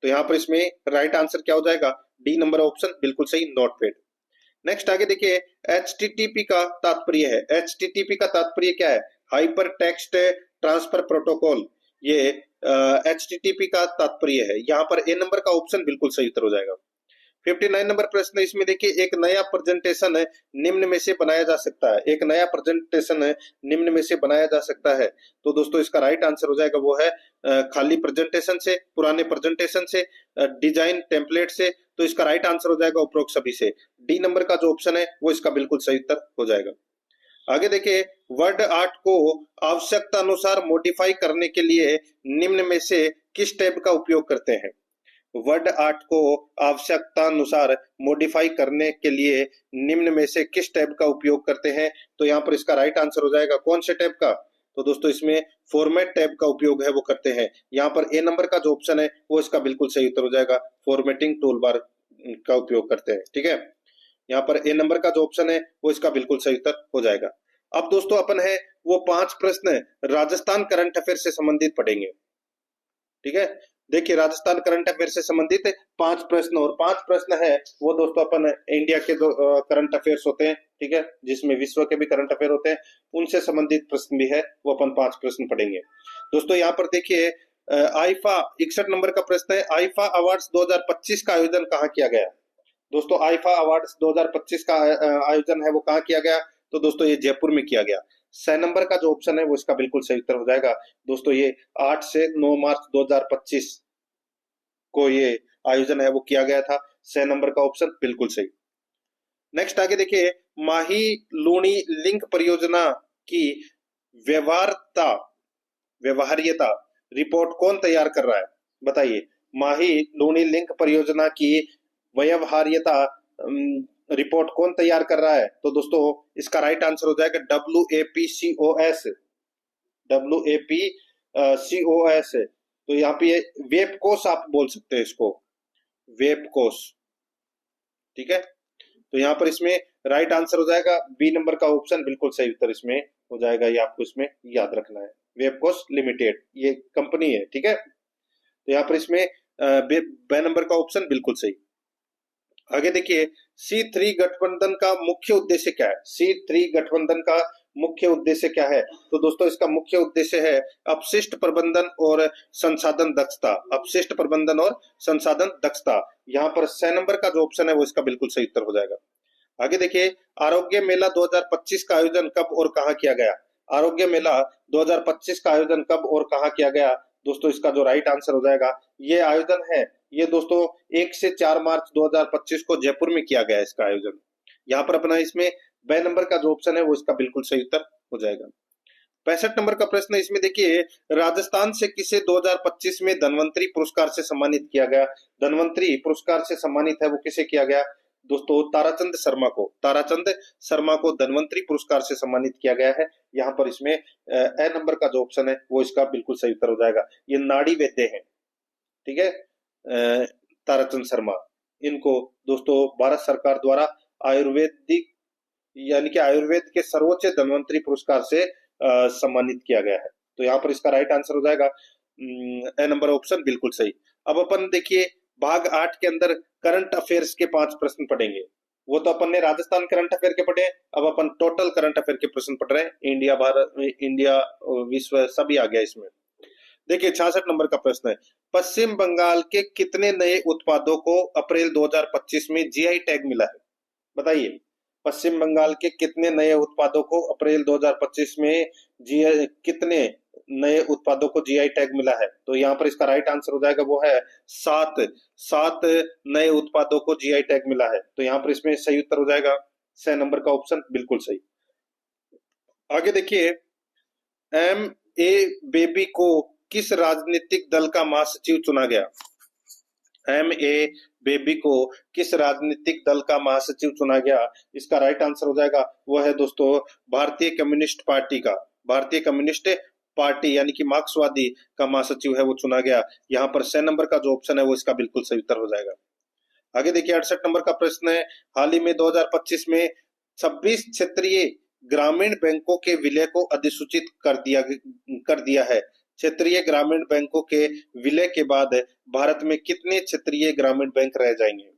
तो यहाँ पर इसमें राइट आंसर क्या हो जाएगा? डी नंबर ऑप्शन बिल्कुल सही, नोटपैड। नेक्स्ट आगे देखिए, HTTP का तात्पर्य है। HTTP का तात्पर्य क्या है? Hyper text transfer protocol. ये HTTP का तात्पर्य है। यहाँ पर ए नंबर का ऑप्शन बिल्कुल सही उत्तर हो जाएगा। 59 नंबर प्रश्न इसमें देखिए, एक नया प्रेजेंटेशन निम्न में से बनाया जा सकता है। एक नया प्रेजेंटेशन निम्न में से बनाया जा सकता है। तो दोस्तों इसका राइट आंसर हो जाएगा वो है खाली प्रेजेंटेशन से, पुराने प्रेजेंटेशन से, डिजाइन टेम्पलेट से। तो इसका राइट आंसर हो जाएगा उपरोक्त सभी से। डी नंबर का जो ऑप्शन है वो इसका बिल्कुल सही उत्तर हो जाएगा। आगे देखिए, वर्ड आर्ट को आवश्यकता अनुसार मॉडिफाई करने के लिए निम्न में से किस टैब का उपयोग करते हैं? वर्ड आर्ट को आवश्यकता अनुसार मॉडिफाई करने के लिए निम्न में से किस टैब का उपयोग करते हैं? तो यहाँ पर इसका राइट आंसर हो जाएगा कौन से टैब का? तो दोस्तों इसमें फॉर्मेट टैब का उपयोग है वो करते हैं। यहाँ पर ए नंबर का जो ऑप्शन है वो इसका बिल्कुल सही उत्तर हो जाएगा, फॉर्मेटिंग टूलबार का उपयोग करते हैं। ठीक है, यहाँ पर ए नंबर का जो ऑप्शन है वो इसका बिल्कुल सही उत्तर हो जाएगा। अब दोस्तों अपन है वो 5 प्रश्न राजस्थान करंट अफेयर से संबंधित पढ़ेंगे। ठीक है, देखिए राजस्थान करंट अफेयर से संबंधित 5 प्रश्न, और 5 प्रश्न है वो दोस्तों अपन इंडिया के जो करंट अफेयर्स होते हैं, ठीक है, जिसमें विश्व के भी करंट अफेयर होते हैं, उनसे संबंधित प्रश्न भी है, वो अपन 5 प्रश्न पढ़ेंगे। दोस्तों यहाँ पर देखिए आईफा 61 नंबर का प्रश्न है, आईफा अवार्ड्स 2025 का आयोजन कहाँ किया गया? दोस्तों आईफा अवार्ड्स 2025 का आयोजन है वो कहाँ किया गया? तो दोस्तों ये जयपुर में किया गया। 6 नंबर का जो ऑप्शन है वो इसका बिल्कुल सही उत्तर हो जाएगा। दोस्तों ये 8 से 9 मार्च 2025 को ये आयोजन है वो किया गया था। 6 नंबर का ऑप्शन बिल्कुल सही। नेक्स्ट आगे देखिए, माही लूणी लिंक परियोजना की व्यवहार्यता व्यवहार्यता रिपोर्ट कौन तैयार कर रहा है? बताइए, माही लूणी लिंक परियोजना की व्यवहार्यता रिपोर्ट कौन तैयार कर रहा है? तो दोस्तों इसका राइट आंसर हो जाएगा WAPCOS। WAPCOS, तो यहाँ पे वेबकोस आप बोल सकते हैं इसको, वेबकोस। ठीक है, तो यहाँ पर इसमें राइट आंसर हो जाएगा बी नंबर का ऑप्शन बिल्कुल सही उत्तर इसमें हो जाएगा। ये आपको इसमें याद रखना है, वेबकोस लिमिटेड ये कंपनी है। ठीक है, तो यहाँ पर इसमें बी नंबर का ऑप्शन बिल्कुल सही। आगे देखिए, C3 गठबंधन का मुख्य उद्देश्य क्या है? C3 गठबंधन का मुख्य उद्देश्य क्या है? तो दोस्तों इसका मुख्य उद्देश्य है अपशिष्ट प्रबंधन और संसाधन दक्षता। अपशिष्ट प्रबंधन और संसाधन दक्षता। यहाँ पर 6 नंबर का जो ऑप्शन है वो इसका बिल्कुल सही उत्तर हो जाएगा। आगे देखिए, आरोग्य मेला 2025 का आयोजन कब और कहाँ किया गया? आरोग्य मेला 2025 का आयोजन कब और कहाँ किया गया? दोस्तों इसका जो राइट आंसर हो जाएगा, ये आयोजन है ये दोस्तों 1 से 4 मार्च 2025 को जयपुर में किया गया इसका आयोजन। यहाँ पर अपना इसमें बे नंबर का जो ऑप्शन है वो इसका बिल्कुल सही उत्तर हो जाएगा। 65 नंबर का प्रश्न इसमें देखिए, राजस्थान से किसे 2025 में धनवंतरी पुरस्कार से सम्मानित किया गया? धनवंतरी पुरस्कार से सम्मानित है वो किसे किया गया? दोस्तों ताराचंद शर्मा को धनवंतरी पुरस्कार से सम्मानित किया गया है। यहाँ पर इसमें ए नंबर का जो ऑप्शन है वो इसका बिल्कुल सही उत्तर हो जाएगा। ये नाड़ी वैद्य है। ठीक है, ताराचंद शर्मा, इनको दोस्तों भारत सरकार द्वारा आयुर्वेदिक यानी कि आयुर्वेद के सर्वोच्च धन्वंतरी पुरस्कार से सम्मानित किया गया है। तो यहाँ पर इसका राइट आंसर हो जाएगा ए नंबर ऑप्शन बिल्कुल सही। अब अपन देखिए भाग 8 के अंदर करंट अफेयर्स के 5 प्रश्न पढ़ेंगे। वो तो अपन ने राजस्थान करंट अफेयर के पढ़े, अब अपन टोटल करंट अफेयर के प्रश्न पढ़ रहे हैं। इंडिया, भारत, इंडिया, विश्व सभी आ गया इसमें। देखिए 66 नंबर का प्रश्न है, पश्चिम बंगाल के कितने नए उत्पादों को अप्रैल 2025 में जीआई टैग मिला है? बताइए, पश्चिम बंगाल के कितने नए उत्पादों को अप्रैल 2025 में कितने नए उत्पादों को जीआई टैग मिला है? तो यहाँ पर इसका राइट आंसर हो जाएगा वो है 7 नए उत्पादों को जीआई टैग मिला है। तो यहाँ पर इसमें सही उत्तर हो जाएगा 6 नंबर का ऑप्शन बिल्कुल सही। आगे देखिए, एम ए बेबी को किस राजनीतिक दल का महासचिव चुना गया? एम ए बेबी को किस राजनीतिक दल का महासचिव चुना गया? इसका राइट आंसर हो जाएगा वो है दोस्तों भारतीय कम्युनिस्ट पार्टी का, भारतीय कम्युनिस्ट पार्टी यानी कि मार्क्सवादी का महासचिव है वो चुना गया। यहाँ पर 6 नंबर का जो ऑप्शन है वो इसका बिल्कुल सही उत्तर हो जाएगा। आगे देखिए 68 नंबर का प्रश्न है, हाल ही में 2025 में 26 क्षेत्रीय ग्रामीण बैंकों के विलय को अधिसूचित कर दिया है। क्षेत्रीय ग्रामीण बैंकों के विलय के बाद भारत में कितने क्षेत्रीय ग्रामीण बैंक रह जाएंगे?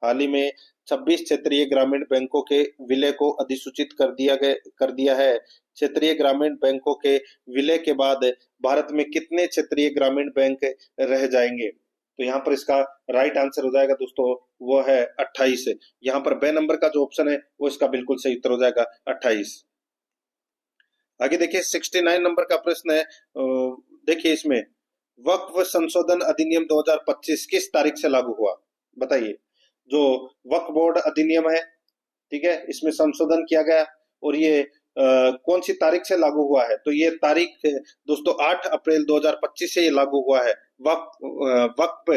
हाल ही में 26 क्षेत्रीय ग्रामीण बैंकों के विलय को अधिसूचित कर दिया है। क्षेत्रीय ग्रामीण बैंकों के विलय के बाद भारत में कितने क्षेत्रीय ग्रामीण बैंक रह जाएंगे? तो यहाँ पर इसका राइट आंसर हो जाएगा दोस्तों वो है 28। यहाँ पर बे नंबर का जो ऑप्शन है वो इसका बिल्कुल सही उत्तर हो जाएगा 28। आगे देखिए 69 नंबर का प्रश्न है, देखिए इसमें वक्फ संशोधन अधिनियम 2025 किस तारीख से लागू हुआ? बताइए, जो वक्फ बोर्ड अधिनियम है, ठीक है, इसमें संशोधन किया गया और ये कौन सी तारीख से लागू हुआ है? तो ये तारीख दोस्तों 8 अप्रैल 2025 से ये लागू हुआ है, वक्फ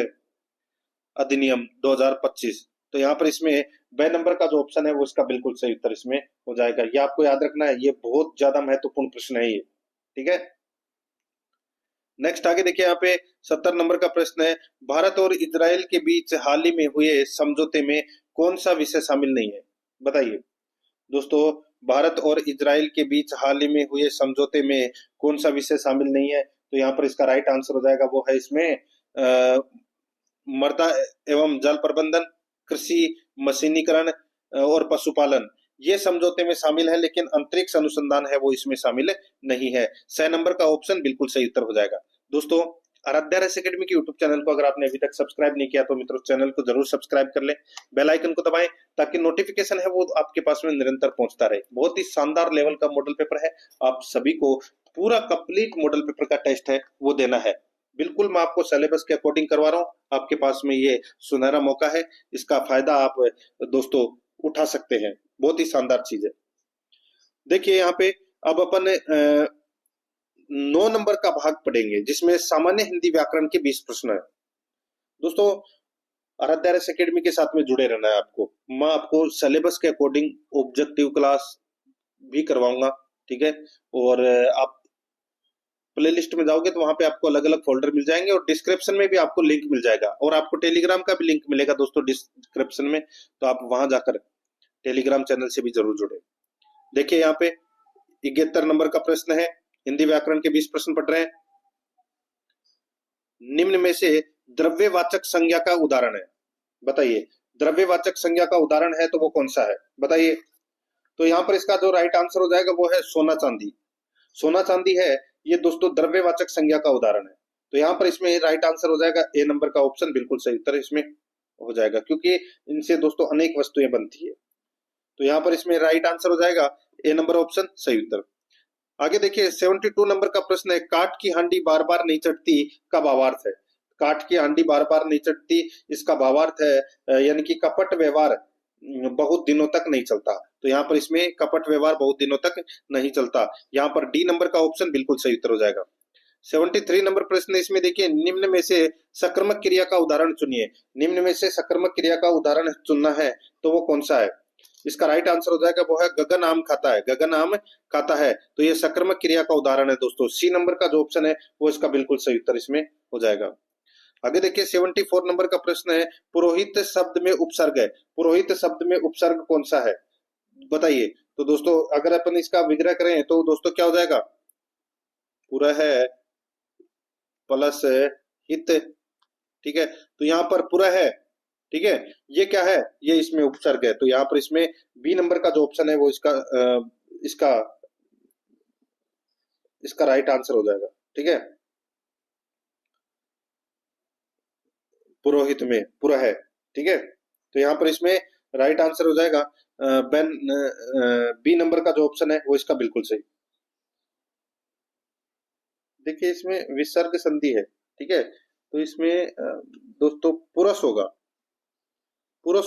अधिनियम 2025। तो यहाँ पर इसमें बे नंबर का जो ऑप्शन है वो इसका बिल्कुल सही उत्तर इसमें हो जाएगा। ये आपको याद रखना है, ये बहुत ज्यादा महत्वपूर्ण प्रश्न है ये। ठीक है, नेक्स्ट आगे देखिए यहाँ पे 70 नंबर का प्रश्न है, भारत और इजराइल के बीच हाल ही में हुए समझौते में कौन सा विषय शामिल नहीं है? बताइए दोस्तों, भारत और इजराइल के बीच हाल ही में हुए समझौते में कौन सा विषय शामिल नहीं है? तो यहाँ पर इसका राइट आंसर हो जाएगा, वो है इसमें मृदा एवं जल प्रबंधन, कृषि, मशीनीकरण और पशुपालन, ये समझौते में शामिल है, लेकिन अंतरिक्ष अनुसंधान है वो इसमें शामिल नहीं है। 6 नंबर का ऑप्शन बिल्कुल सही उत्तर हो जाएगा। दोस्तों, आराध्या रेस एकेडमी के यूट्यूब चैनल को अगर आपने अभी तक सब्सक्राइब नहीं किया तो मित्रों चैनल को जरूर सब्सक्राइब कर ले, बेल आइकन को दबाएं ताकि नोटिफिकेशन है वो आपके पास में निरंतर पहुंचता रहे। बहुत ही शानदार लेवल का मॉडल पेपर है, आप सभी को पूरा कंप्लीट मॉडल पेपर का टेस्ट है वो देना है। बिल्कुल मैं आपको सिलेबस के अकॉर्डिंग करवा रहा हूँ, आपके पास में ये सुनहरा मौका है, इसका फायदा आप दोस्तों उठा सकते हैं, बहुत ही शानदार चीज है। देखिए यहाँ पे अब अपन 9 नंबर का भाग पढ़ेंगे जिसमें सामान्य हिंदी व्याकरण के 20 प्रश्न है। दोस्तों, आराध्या रेस एकेडमी के साथ में जुड़े रहना है आपको, मैं आपको सिलेबस के अकॉर्डिंग ऑब्जेक्टिव क्लास भी करवाऊंगा, ठीक है। और आप प्ले लिस्ट में जाओगे तो वहां पे आपको अलग अलग फोल्डर मिल जाएंगे और डिस्क्रिप्शन में भी आपको लिंक मिल जाएगा, और आपको टेलीग्राम का भी लिंक मिलेगा दोस्तों डिस्क्रिप्शन में, तो आप वहां जाकर टेलीग्राम चैनल से भी जरूर जुड़े। देखिए यहाँ पे 71 नंबर का प्रश्न है, हिंदी व्याकरण के 20 प्रश्न पढ़ रहे हैं। निम्न में से द्रव्यवाचक संज्ञा का उदाहरण है, बताइए द्रव्यवाचक संज्ञा का उदाहरण है तो वो कौन सा है, बताइए। तो यहाँ पर इसका जो राइट आंसर हो जाएगा वो है सोना चांदी। सोना चांदी है ये दोस्तों द्रव्यवाचक संज्ञा का उदाहरण है, तो यहाँ पर इसमें राइट आंसर हो जाएगा ए नंबर का ऑप्शन बिल्कुल सही उत्तर इसमें हो जाएगा, क्योंकि इनसे दोस्तों अनेक वस्तुएं बनती है, तो यहाँ पर इसमें राइट आंसर हो जाएगा ए नंबर ऑप्शन सही उत्तर। आगे देखिए 72 नंबर का प्रश्न है, काठ की हांडी बार बार नहीं चढ़ती का भावार्थ है। काठ की हांडी बार बार नहीं चढ़ती, इसका भावार्थ है यानी कि कपट व्यवहार बहुत दिनों तक नहीं चलता, तो यहाँ पर इसमें कपट व्यवहार बहुत दिनों तक नहीं चलता, यहाँ पर डी नंबर का ऑप्शन बिल्कुल सही उत्तर हो जाएगा। 73 नंबर प्रश्न इसमें देखिए, निम्न में से सकर्मक क्रिया का उदाहरण चुनिए। निम्न में से सकर्मक क्रिया का उदाहरण चुनना है तो वो कौन सा है? इसका राइट आंसर हो जाएगा वो है गगन आम खाता है। गगन आम खाता है तो ये सकर्मक क्रिया का उदाहरण है दोस्तों, सी नंबर का जो ऑप्शन है वो इसका बिल्कुल सही उत्तर इसमें हो जाएगा। आगे देखिए 74 नंबर का प्रश्न है, पुरोहित शब्द में उपसर्ग है। पुरोहित शब्द में उपसर्ग कौन सा है, बताइए। तो दोस्तों अगर अपन इसका विग्रह करें तो दोस्तों क्या हो जाएगा, पूरा है प्लस हित, ठीक है। तो यहाँ पर पूरा है, ठीक है, ये क्या है, ये इसमें उपसर्ग है, तो यहाँ पर इसमें बी नंबर का जो ऑप्शन है वो इसका राइट आंसर हो जाएगा, ठीक है। पुरोहित में पूरा है, ठीक है, तो यहाँ पर इसमें राइट आंसर हो जाएगा बी नंबर का जो ऑप्शन है वो इसका बिल्कुल सही। देखिए इसमें विसर्ग संधि है, ठीक है, तो इसमें दोस्तों पुरुष होगा, पुरुष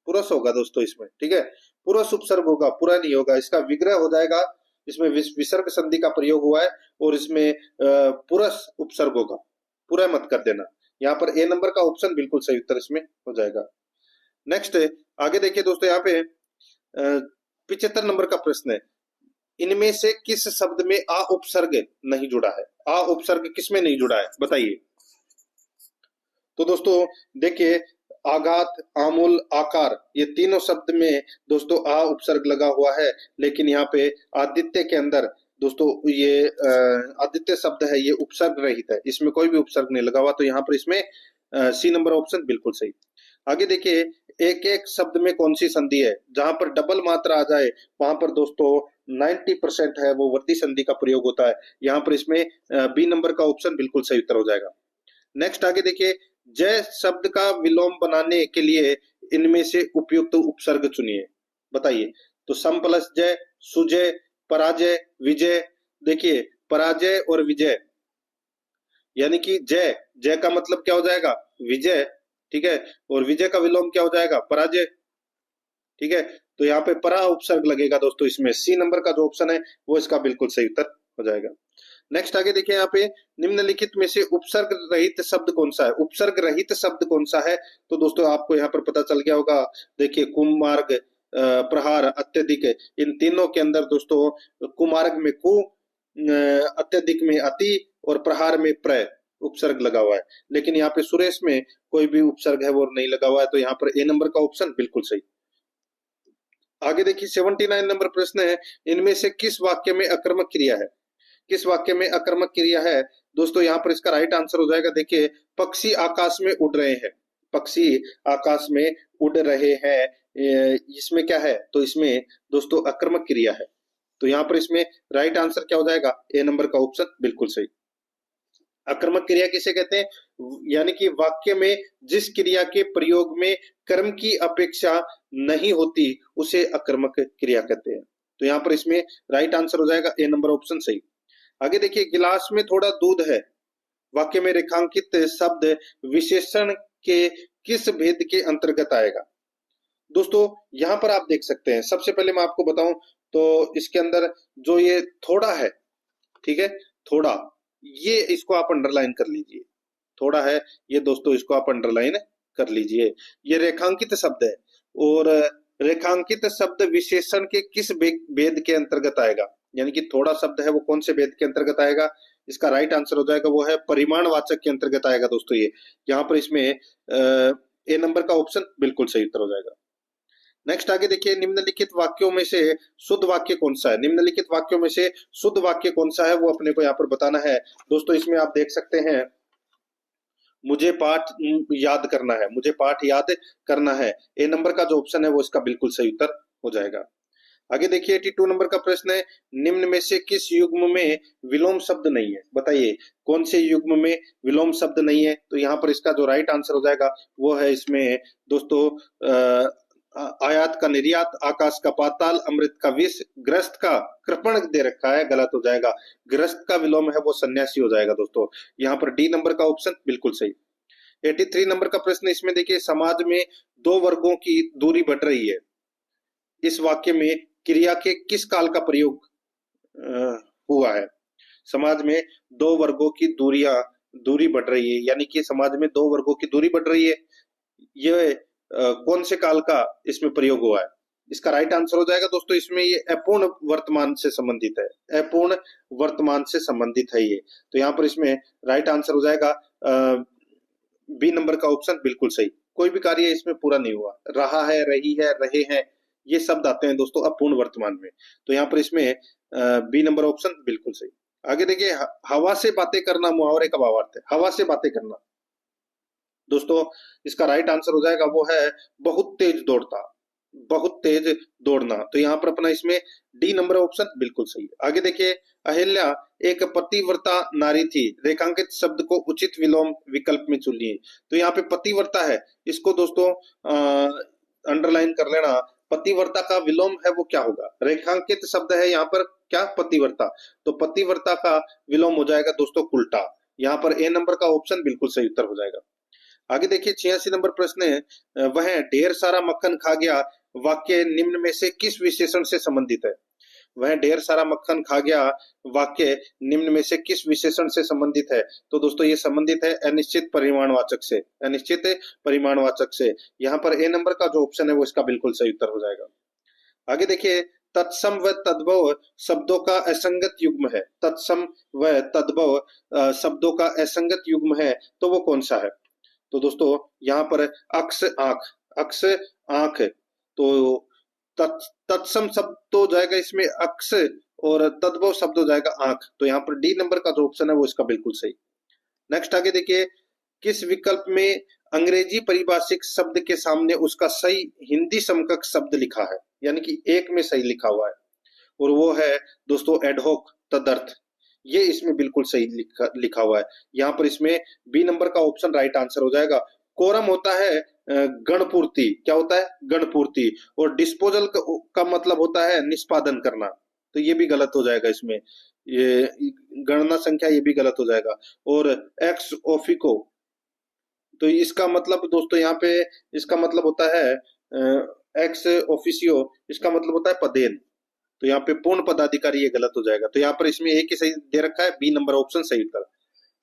पुरुष होगा दोस्तों इसमें, ठीक है, पुरुष उपसर्ग होगा, पूरा नहीं होगा, इसका विग्रह हो जाएगा, इसमें विसर्ग संधि का प्रयोग हुआ है और इसमें पुरुष उपसर्ग होगा, पूरा मत कर देना। यहाँ पर ए नंबर का ऑप्शन बिल्कुल सही उत्तर इसमें हो जाएगा। नेक्स्ट आगे देखिए दोस्तों, यहाँ पे 75 नंबर का प्रश्न है, इनमें से किस शब्द में आ उपसर्ग नहीं जुड़ा है? आ उपसर्ग किस में नहीं जुड़ा है, बताइए। तो दोस्तों देखिए, आघात, आमूल, आकार, ये तीनों शब्द में दोस्तों आ उपसर्ग लगा हुआ है, लेकिन यहाँ पे आदित्य के अंदर दोस्तों ये आदित्य शब्द है ये उपसर्ग रहित है, इसमें कोई भी उपसर्ग नहीं लगा हुआ, तो यहाँ पर इसमें सी नंबर ऑप्शन बिल्कुल सही। आगे देखिए, एक एक शब्द में कौन सी संधि है? जहां पर डबल मात्रा आ जाए वहां पर दोस्तों 90% है वो वर्ती संधि का प्रयोग होता है, यहाँ पर इसमें बी नंबर का ऑप्शन बिल्कुल सही उत्तर हो जाएगा। नेक्स्ट आगे देखिए, जय शब्द का विलोम बनाने के लिए इनमें से उपयुक्त उपसर्ग चुनिए, बताइए। तो सम प्लस जय, सुजय, पराजय, विजय। देखिए पराजय और विजय यानी कि जय, जय का मतलब क्या हो जाएगा, विजय, ठीक है, और विजय का विलोम क्या हो जाएगा, पराजय, ठीक है, तो यहाँ पे परा उपसर्ग लगेगा दोस्तों, इसमें सी नंबर का जो ऑप्शन है वो इसका बिल्कुल सही उत्तर हो जाएगा। नेक्स्ट आगे देखिए, यहाँ पे निम्नलिखित में से उपसर्ग रहित शब्द कौन सा है? उपसर्ग रहित शब्द कौन सा है? तो दोस्तों आपको यहाँ पर पता चल गया होगा, देखिए कुमार्ग, प्रहार, अत्यधिक, इन तीनों के अंदर दोस्तों कुमार्ग में कु, अत्यधिक में अति और प्रहार में प्र उपसर्ग लगा हुआ है, लेकिन यहाँ पे सुरेश में कोई भी उपसर्ग है वो नहीं लगा हुआ है, तो यहाँ पर ए नंबर का ऑप्शन बिल्कुल सही। आगे देखिए 79 नंबर प्रश्न है, इनमें से किस वाक्य में अकर्मक क्रिया है? किस वाक्य में अकर्मक क्रिया है? दोस्तों यहाँ पर इसका राइट आंसर हो जाएगा, देखिए पक्षी आकाश में उड़ रहे हैं, पक्षी आकाश में उड़ रहे हैं, इसमें क्या है? तो इसमें दोस्तों अकर्मक क्रिया है, तो यहाँ पर इसमें राइट आंसर क्या हो जाएगा? ए नंबर का ऑप्शन बिल्कुल सही। अकर्मक क्रिया किसे कहते हैं? यानी कि वाक्य में जिस क्रिया के प्रयोग में कर्म की अपेक्षा नहीं होती उसे अकर्मक क्रिया कहते हैं, तो यहाँ पर इसमें राइट आंसर हो जाएगा ए नंबर ऑप्शन सही। आगे देखिए गिलास में थोड़ा दूध है, वाक्य में रेखांकित शब्द विशेषण के किस भेद के अंतर्गत आएगा? दोस्तों यहाँ पर आप देख सकते हैं, सबसे पहले मैं आपको बताऊं तो इसके अंदर जो ये थोड़ा है, ठीक है, थोड़ा, ये इसको आप अंडरलाइन कर लीजिए, थोड़ा है ये दोस्तों, इसको आप अंडरलाइन कर लीजिए, ये रेखांकित शब्द है, और रेखांकित शब्द विशेषण के किस भेद के अंतर्गत आएगा? यानी कि थोड़ा शब्द है वो कौन से भेद के अंतर्गत आएगा? इसका राइट आंसर हो जाएगा वो है परिमाणवाचक के अंतर्गत आएगा दोस्तों ये, यहाँ पर इसमें ए नंबर का ऑप्शन बिल्कुल सही उत्तर हो जाएगा। नेक्स्ट आगे देखिए, निम्नलिखित वाक्यों में से शुद्ध वाक्य कौन सा है? निम्नलिखित वाक्यों में से शुद्ध वाक्य कौन सा है वो अपने को यहाँ पर बताना है। दोस्तों इसमें आप देख सकते हैं, मुझे पाठ याद करना है, मुझे पाठ याद करना है, ए नंबर का जो ऑप्शन है वो इसका बिल्कुल सही उत्तर हो जाएगा। आगे देखिए 82 नंबर का प्रश्न है, निम्न में से किस युग्म में विलोम शब्द नहीं है? बताइए कौन से युग्म में विलोम शब्द नहीं है? तो यहाँ पर इसका जो राइट आंसर हो जाएगा वो है इसमें दोस्तों आयात का निर्यात, आकाश का पाताल, अमृत का विष, ग्रस्त का कृपण दे रखा है, गलत हो जाएगा, ग्रस्त का विलोम है वो सन्यासी हो जाएगा दोस्तों, यहाँ पर डी नंबर का ऑप्शन बिल्कुल सही। 83 नंबर का प्रश्न, इसमें देखिए समाज में दो वर्गों की दूरी बढ़ रही है, इस वाक्य में क्रिया के किस काल का प्रयोग हुआ है? समाज में दो वर्गों की दूरी बढ़ रही है, यानी कि समाज में दो वर्गों की दूरी बढ़ रही है, ये कौन से काल का इसमें प्रयोग हुआ है? इसका राइट आंसर हो जाएगा दोस्तों इसमें ये अपूर्ण वर्तमान से संबंधित है, अपूर्ण वर्तमान से संबंधित है ये, तो यहाँ पर इसमें राइट आंसर हो जाएगा बी नंबर का ऑप्शन बिल्कुल सही। कोई भी कार्य इसमें पूरा नहीं हुआ, रहा है, रही है, रहे हैं, ये शब्द आते हैं दोस्तों अपूर्ण वर्तमान में, तो यहाँ पर इसमें बी नंबर ऑप्शन बिल्कुल सही। आगे देखिए, हवा से बातें करना मुहावरे का भावार्थ है, हवा से बातें करना, दोस्तों इसका राइट आंसर हो जाएगा वो है बहुत तेज दौड़ता, बहुत तेज दौड़ना, तो यहाँ पर अपना इसमें डी नंबर ऑप्शन बिल्कुल सही है। आगे देखिए, अहिल्या एक पतिव्रता नारी थी, रेखांकित शब्द को उचित विलोम विकल्प में चुनिए, तो यहाँ पे पतिव्रता है, इसको दोस्तों अंडरलाइन कर लेना, पतिव्रता का विलोम है वो क्या होगा? रेखांकित शब्द है यहाँ पर क्या? पतिव्रता, तो पतिव्रता का विलोम हो जाएगा दोस्तों उल्टा, यहाँ पर ए नंबर का ऑप्शन बिल्कुल सही उत्तर हो जाएगा। आगे देखिए 86 नंबर प्रश्न है, वह ढेर सारा मक्खन खा गया, वाक्य निम्न में से किस विशेषण से संबंधित है? वह ढेर सारा मक्खन खा गया, वाक्य निम्न में से किस विशेषण से संबंधित है? तो दोस्तों ये संबंधित है अनिश्चित परिमाणवाचक से, अनिश्चित परिमाणवाचक से, यहाँ पर ए नंबर का जो ऑप्शन है वो इसका बिल्कुल सही उत्तर हो जाएगा। आगे देखिए, तत्सम व तद्भव शब्दों का असंगत युग्म है, तत्सम व तद्भव शब्दों का असंगत युग्म है, तो वो कौन सा है? तो दोस्तों यहाँ पर अक्ष आंख, अक्ष आंख, तो तत्सम शब्द तो जाएगा इसमें अक्ष, और तद्भव शब्द हो जाएगा आंख, तो यहाँ पर डी नंबर का जो ऑप्शन है वो इसका बिल्कुल सही। नेक्स्ट आगे देखिए, किस विकल्प में अंग्रेजी परिभाषिक शब्द के सामने उसका सही हिंदी समकक्ष शब्द लिखा है? यानी कि एक में सही लिखा हुआ है, और वो है दोस्तों एडहोक, तदर्थ, ये इसमें बिल्कुल सही लिखा हुआ है, यहाँ पर इसमें बी नंबर का ऑप्शन राइट आंसर हो जाएगा। कोरम होता है गणपूर्ति, क्या होता है? गणपूर्ति, और डिस्पोजल का मतलब होता है निष्पादन करना, तो ये भी गलत हो जाएगा इसमें, ये गणना संख्या ये भी गलत हो जाएगा। और एक्स ओफिको, तो इसका मतलब दोस्तों यहाँ पे इसका मतलब होता है एक्स ऑफिसियो, इसका मतलब होता है पदेन, तो यहाँ पे पूर्ण पदाधिकारी, ये गलत हो जाएगा, तो यहाँ पर इसमें एक ही सही दे रखा है, बी नंबर ऑप्शन सही उत्तर।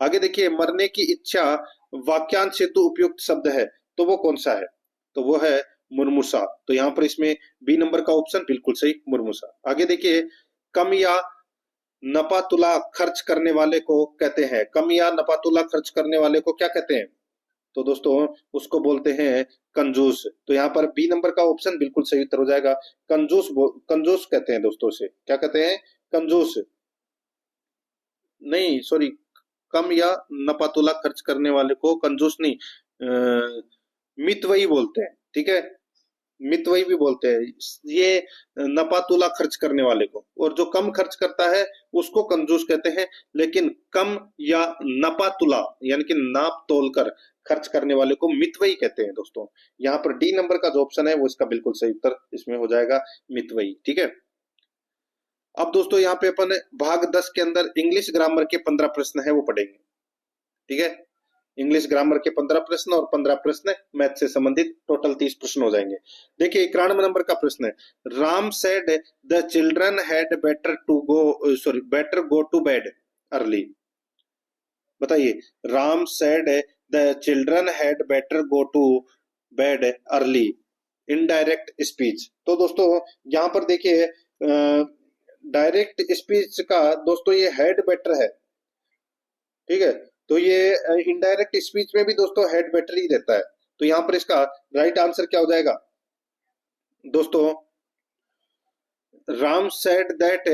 आगे देखिए, मरने की इच्छा वाक्यांश हेतु उपयुक्त शब्द है, तो वो कौन सा है? तो वो है मुर्मुसा, तो यहाँ पर इसमें बी नंबर का ऑप्शन बिल्कुल सही, मुर्मुसा। आगे देखिए, कम या नपा तुला खर्च करने वाले को कहते हैं? कम या नपा तुला खर्च करने वाले को क्या कहते हैं? तो दोस्तों उसको बोलते हैं कंजूस। तो यहाँ पर बी नंबर का ऑप्शन बिल्कुल सही उत्तर हो जाएगा। कंजूस कहते हैं दोस्तों से। क्या कहते हैं? कंजूस। नहीं, सॉरी, कम या नपातुला खर्च करने वाले को कंजूस नहीं, मितव्ययी बोलते हैं। ठीक है, मितव्ययी भी बोलते हैं ये नपातुला खर्च करने वाले को, और जो कम खर्च करता है उसको कंजूस कहते हैं। लेकिन कम या नपातुला यानी कि नाप तोल कर खर्च करने वाले को मितव्ययी कहते हैं दोस्तों। यहाँ पर डी नंबर का जो ऑप्शन है वो इसका बिल्कुल सही उत्तर इसमें हो जाएगा, मितव्ययी। ठीक है, अब दोस्तों यहाँ पे अपन भाग 10 के अंदर इंग्लिश ग्रामर के 15 प्रश्न है वो पढ़ेंगे। ठीक है, इंग्लिश ग्रामर के 15 प्रश्न और 15 प्रश्न मैथ से संबंधित, टोटल 30 प्रश्न हो जाएंगे। देखिए 91 नंबर का प्रश्न है, Ram said the children had better go to bed early. बताइए, Ram said the children had better go to bed early, indirect speech. तो दोस्तों यहाँ पर देखिए डायरेक्ट स्पीच का दोस्तों ये हेड बेटर है। ठीक है, तो ये इनडायरेक्ट स्पीच में भी दोस्तों हेड बेटर ही रहता है। तो यहाँ पर इसका राइट आंसर क्या हो जाएगा दोस्तों? Ram said that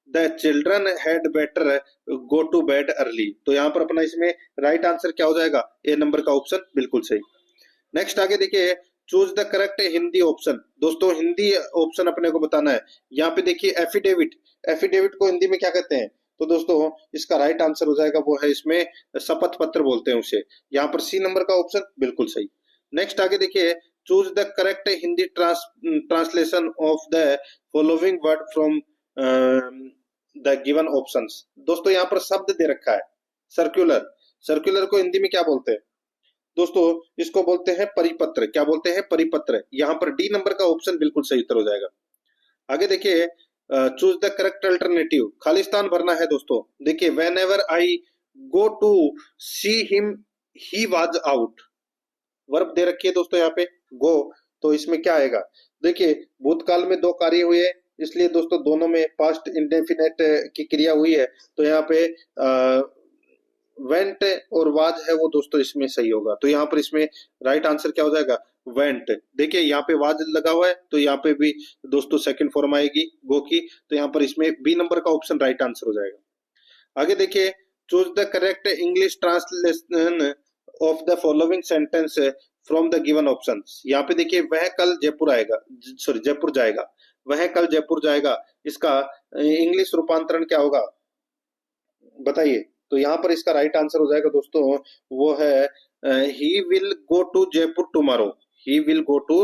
the children had better go to bed early. तो यहाँ पर अपना इसमें राइट आंसर क्या हो जाएगा? ए नंबर का ऑप्शन बिल्कुल सही। नेक्स्ट आगे देखिए, choose the correct Hindi option. दोस्तों हिंदी ऑप्शन अपने को बताना है। यहाँ पे देखिए एफिडेविट, एफिडेविट को हिंदी में क्या कहते हैं? तो दोस्तों इसका राइट आंसर हो जाएगा वो है इसमें शपथ पत्र बोलते हैं उसे। यहाँ पर सी नंबर का ऑप्शन बिल्कुल सही। नेक्स्ट आगे देखिए, choose the correct Hindi translation of the following word from the given options. दोस्तों यहाँ पर शब्द दे रखा है सर्कुलर, सर्कुलर को हिंदी में क्या बोलते हैं दोस्तों? इसको बोलते हैं परिपत्र। क्या बोलते हैं? परिपत्र। यहाँ पर डी नंबर का ऑप्शन बिल्कुल सही उत्तर हो जाएगा। आगे देखिए, चूज द करेक्ट अल्टरनेटिव, खालिस्तान भरना है दोस्तों। देखिए, whenever I go to see him he was out, verb दे रखी है दोस्तों यहाँ पे गो। तो इसमें क्या आएगा? देखिए भूतकाल में दो कार्य हुए, इसलिए दोस्तों दोनों में पास्ट इंडेफिनेट की क्रिया हुई है। तो यहाँ पे वेंट और वाज है वो दोस्तों इसमें सही होगा। तो यहाँ पर इसमें राइट आंसर क्या हो जाएगा? वेंट। देखिए यहाँ पे वाज लगा हुआ है तो यहाँ पे भी दोस्तों सेकंड फॉर्म आएगी गो की। तो यहाँ पर इसमें बी नंबर का ऑप्शन राइट आंसर हो जाएगा। आगे देखिए, choose the correct English translation of the following sentence from the given option. यहाँ पे देखिए, वह कल जयपुर आएगा, सॉरी जयपुर जाएगा, वह कल जयपुर जाएगा, इसका इंग्लिश रूपांतरण क्या होगा बताइए? तो यहाँ पर इसका राइट आंसर हो जाएगा दोस्तों वो है he will go to Jaipur tomorrow, he will go to